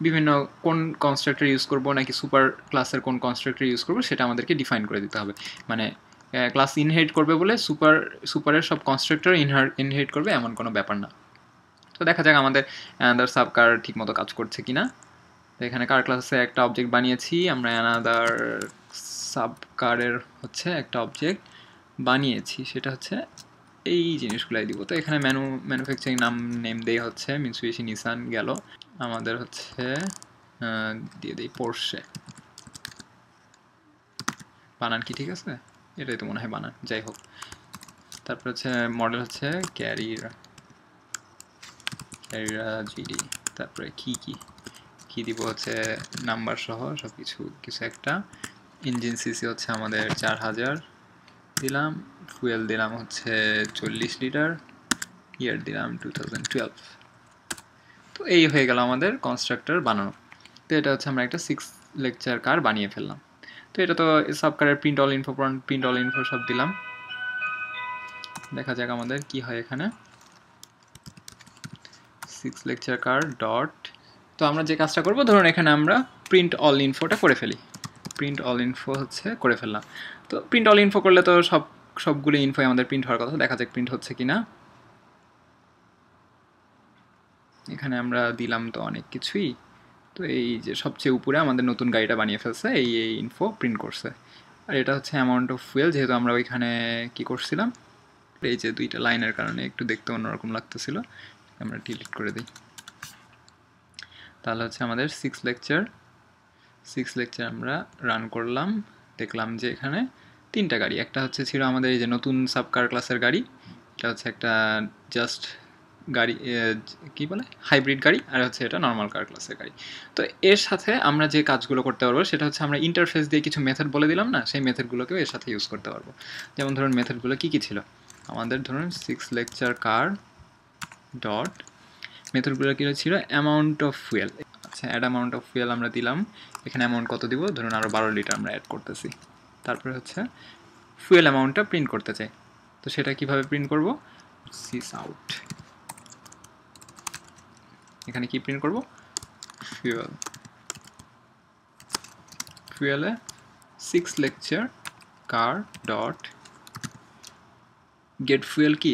বিভিন্ন কোন কনস্ট্রাক্টর ইউজ করবো নাকি সুপার ক্লাসের কোন কনস্ট্রাক্টর ইউজ করবো সেটা আমাদেরকে ডিফাইন করে দিতে হবে। মানে ক্লাস ইনহেরিট করবে বলে সুপারের সব কনস্ট্রাক্টর ইনহেরিট করবে এমন কোনো ব্যাপার না। তো দেখা যাক আমাদের অ্যানাদার সাবকার ঠিক মতো কাজ করছে কিনা। তো এখানে কার ক্লাসে একটা অবজেক্ট বানিয়েছি আমরা, অ্যানাদার সাবকারের হচ্ছে একটা অবজেক্ট বানিয়েছি, সেটা হচ্ছে এই জিনিসগুলাই দিব। তো এখানে ম্যানুফ্যাকচারিং নাম নেম দেই হচ্ছে মিৎসুবিশি নিসান গেল, আমাদের হচ্ছে দিয়ে দিই পোর্শে। বানান কি ঠিক আছে? এটাই তো মনে হয় বানান, যাই হোক। তারপর হচ্ছে মডেল হচ্ছে ক্যারিরা জিডি। তারপরে কি দিব হচ্ছে নাম্বার সহ সব কিছু একটা। ইঞ্জিন সিসি হচ্ছে আমাদের 4000 দিলাম। ফুয়েল দিলাম হচ্ছে 40 লিটার। ইয়ার দিলাম 2012। তো এই হয়ে গেল আমাদের কনস্ট্রাক্টর বানানো। তো এটা হচ্ছে আমরা একটা 6 লেকচার কার বানিয়ে ফেললাম। তো এটা তো সাব কারের প্রিন্ট অল ইনফো সব দিলাম। দেখা যাক আমাদের কি হয় এখানে। 6 লেকচার কার ডট। তো আমরা যে কাজটা করব, ধরুন এখানে আমরা প্রিন্ট অল ইনফোটা করে ফেলি। প্রিন্ট অল ইনফো হচ্ছে করে ফেললাম। তো প্রিন্ট অল ইনফো করলে তো সবগুলো ইনফোই আমাদের প্রিন্ট হওয়ার কথা। দেখা যাক প্রিন্ট হচ্ছে কিনা। এখানে আমরা দিলাম তো অনেক কিছুই। তো এই যে সবচেয়ে উপরে আমাদের নতুন গাড়িটা বানিয়ে ফেলছে, এই ইনফো প্রিন্ট করছে। আর এটা হচ্ছে অ্যামাউন্ট অফ ফুয়েল, যেহেতু আমরা ওইখানে কি করছিলাম, এই যে দুইটা লাইনের কারণে একটু দেখতে অন্যরকম লাগতেছিল, আমরা ডিলিট করে দিই। তাহলে হচ্ছে আমাদের 6 লেকচার আমরা রান করলাম। দেখলাম যে এখানে 3টা গাড়ি। একটা হচ্ছে ছিল আমাদের এই যে নতুন সাবকার ক্লাসের গাড়ি, এটা হচ্ছে একটা জাস্ট গাড়ি, কি বলে, হাইব্রিড গাড়ি। আর হচ্ছে এটা নর্মাল কার ক্লাসের গাড়ি। তো এর সাথে আমরা যে কাজগুলো করতে পারবো সেটা হচ্ছে আমরা ইন্টারফেস দিয়ে কিছু মেথড বলে দিলাম না, সেই মেথডগুলোকেও এর সাথে ইউজ করতে পারবো। যেমন ধরুন মেথডগুলো কি ছিল আমাদের, ধরুন 6 লেকচার কার ডট, মেথডগুলো কী ছিল, অ্যামাউন্ট অফ ফুয়েল। আচ্ছা, অ্যাড অ্যামাউন্ট অফ ফুয়েল আমরা দিলাম। এখানে অ্যামাউন্ট কত দিব, ধরুন আরও 12 লিটার আমরা অ্যাড করতেছি। তারপরে হচ্ছে ফুয়েল অ্যামাউন্টটা প্রিন্ট করতে চাই। তো সেটা কিভাবে প্রিন্ট করব, সিস আউট। এখানে কি প্রিন্ট করব, ফুয়েলে 6 lecture car dot gate fuel কি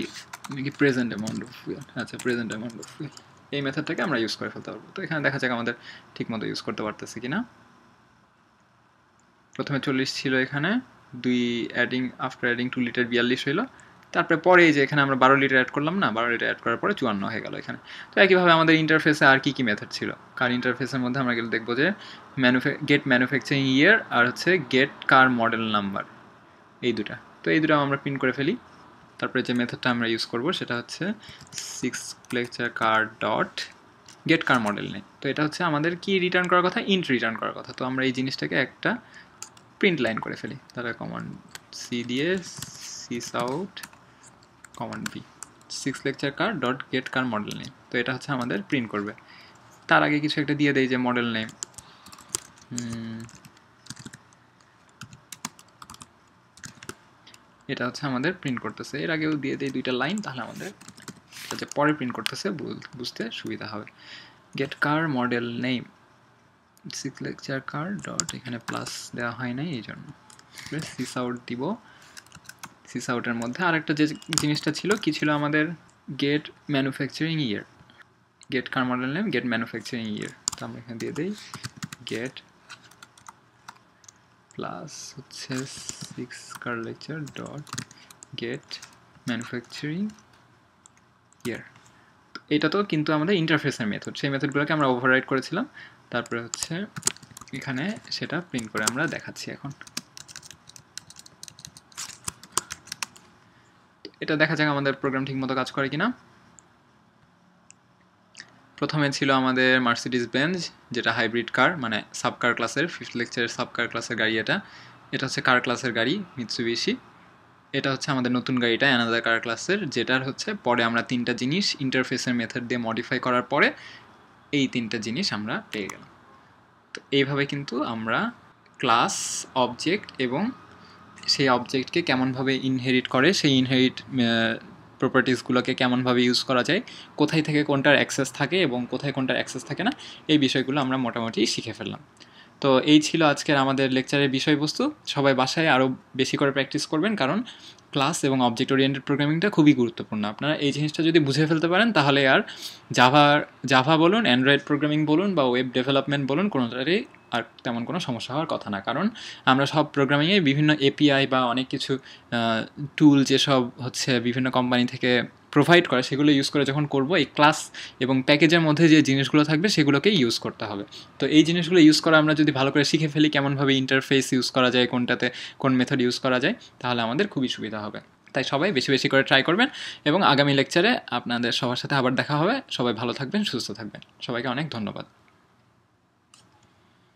প্রেজেন্ট অ্যামাউন্ট অফ ফুয়েল। আচ্ছা, প্রেজেন্ট অ্যামাউন্ট অফ ফুয়েল, এই মেথডটাকে আমরা ইউজ করে ফেলতে পারবো। তো এখানে দেখা যাক আমাদের ঠিকমতো ইউজ করতে পারতেছি কিনা। প্রথমে 40 ছিল, এখানে আফটার অ্যাডিং 2 লিটার 42 হইলো। তারপরে পরে এই যে এখানে আমরা 12 লিটার অ্যাড করলাম না, 12 লিটার অ্যাড করার পরে 54 হয়ে গেল এখানে। তো একইভাবে আমাদের ইন্টারফেসে আর কি মেথড ছিল, কার ইন্টারফেসের মধ্যে আমরা গেলে দেখবো যে গেট ম্যানুফ্যাকচারিং ইয়ার আর হচ্ছে গেট কার মডেল নাম্বার, এই দুটা। তো এই দুটো আমরা প্রিন্ট করে ফেলি। তারপরে যে মেথডটা আমরা ইউজ করব সেটা হচ্ছে 6 lecture car dot get car model নেই। তো এটা হচ্ছে আমাদের কি রিটার্ন করার কথা, ইন্ট রিটার্ন করার কথা। তো আমরা এই জিনিসটাকে একটা প্রিন্ট লাইন করে ফেলি। তাহলে কমান্ড সি দিয়ে sys out command B, 6 lecture car dot get car model name. তো এটা হচ্ছে আমাদের প্রিন্ট করবে। তার আগে কিছু একটা দিয়ে দেই যে মডেল নেম, এটা হচ্ছে আমাদের প্রিন্ট করতেছে। এর আগেও দিয়ে দেই 2টা লাইন, তাহলে আমাদের যে পরে প্রিন্ট করতেছে বুঝতে সুবিধা হবে। Gate car model name 6 lecture car dot, এখানে প্লাস দেওয়া হয় নাই এই জন্য সিস আউট দিব। সিস আউটের মধ্যে আরেকটা যে জিনিসটা ছিল, কি ছিল আমাদের, gate manufacturing year, get car model name gate manufacturing ইয়ার। তো আমরা এখানে দিয়ে দিই গেট প্লাস হচ্ছে 6 কার লেকচার ডট গেট ম্যানুফ্যাকচারিং ইয়ার। এটা তো কিন্তু আমাদের ইন্টারফেসের মেথড, সেই মেথডগুলোকে আমরা ওভাররাইড করেছিলাম। তারপরে হচ্ছে এখানে সেটা প্রিন্ট করে আমরা দেখাচ্ছি এখন। এটা দেখা যাক আমাদের প্রোগ্রাম ঠিকমতো কাজ করে কিনা। প্রথমে ছিল আমাদের মার্সিডিজ বেঞ্জ, যেটা হাইব্রিড কার, মানে সাবকার ক্লাসের 5th লেকচারের সাবকার ক্লাসের গাড়ি। এটা হচ্ছে কার ক্লাসের গাড়ি মিৎসুবিশি। এটা হচ্ছে আমাদের নতুন গাড়িটা অ্যানাদার কার ক্লাসের, যেটার হচ্ছে পরে আমরা 3টা জিনিস ইন্টারফেসের মেথড দিয়ে মডিফাই করার পরে এই 3টা জিনিস আমরা পেয়ে গেলাম। তো এইভাবে কিন্তু আমরা ক্লাস, অবজেক্ট এবং সেই অবজেক্টকে কেমনভাবে ইনহেরিট করে, সেই ইনহেরিট প্রপার্টিসগুলোকে কেমনভাবে ইউজ করা যায়, কোথায় থেকে কোনটার অ্যাক্সেস থাকে এবং কোথায় কোনটার অ্যাক্সেস থাকে না, এই বিষয়গুলো আমরা মোটামুটি শিখে ফেললাম। তো এই ছিল আজকের আমাদের লেকচারের বিষয়বস্তু। সবাই বাসায় আরও বেশি করে প্র্যাকটিস করবেন, কারণ ক্লাস এবং অবজেক্ট ওরিয়েন্টেড প্রোগ্রামিংটা খুবই গুরুত্বপূর্ণ। আপনারা এই জিনিসটা যদি বুঝে ফেলতে পারেন, তাহলে আর জাভা বলুন, অ্যান্ড্রয়েড প্রোগ্রামিং বলুন বা ওয়েব ডেভেলপমেন্ট বলুন, কোনোটারই আর তেমন কোনো সমস্যা হওয়ার কথা না। কারণ আমরা সব প্রোগ্রামিংয়ে বিভিন্ন এপিআই বা অনেক কিছু টুল যেসব হচ্ছে বিভিন্ন কোম্পানি থেকে প্রোভাইড করে, সেগুলো ইউজ করে যখন করব, এই ক্লাস এবং প্যাকেজের মধ্যে যে জিনিসগুলো থাকবে সেগুলোকেই ইউজ করতে হবে। তো এই জিনিসগুলো ইউজ করা আমরা যদি ভালো করে শিখে ফেলি, কেমনভাবে ইন্টারফেস ইউজ করা যায়, কোনটাতে কোন মেথড ইউজ করা যায়, তাহলে আমাদের খুবই সুবিধা হবে। তাই সবাই বেশি বেশি করে ট্রাই করবেন এবং আগামী লেকচারে আপনাদের সবার সাথে আবার দেখা হবে। সবাই ভালো থাকবেন, সুস্থ থাকবেন। সবাইকে অনেক ধন্যবাদ।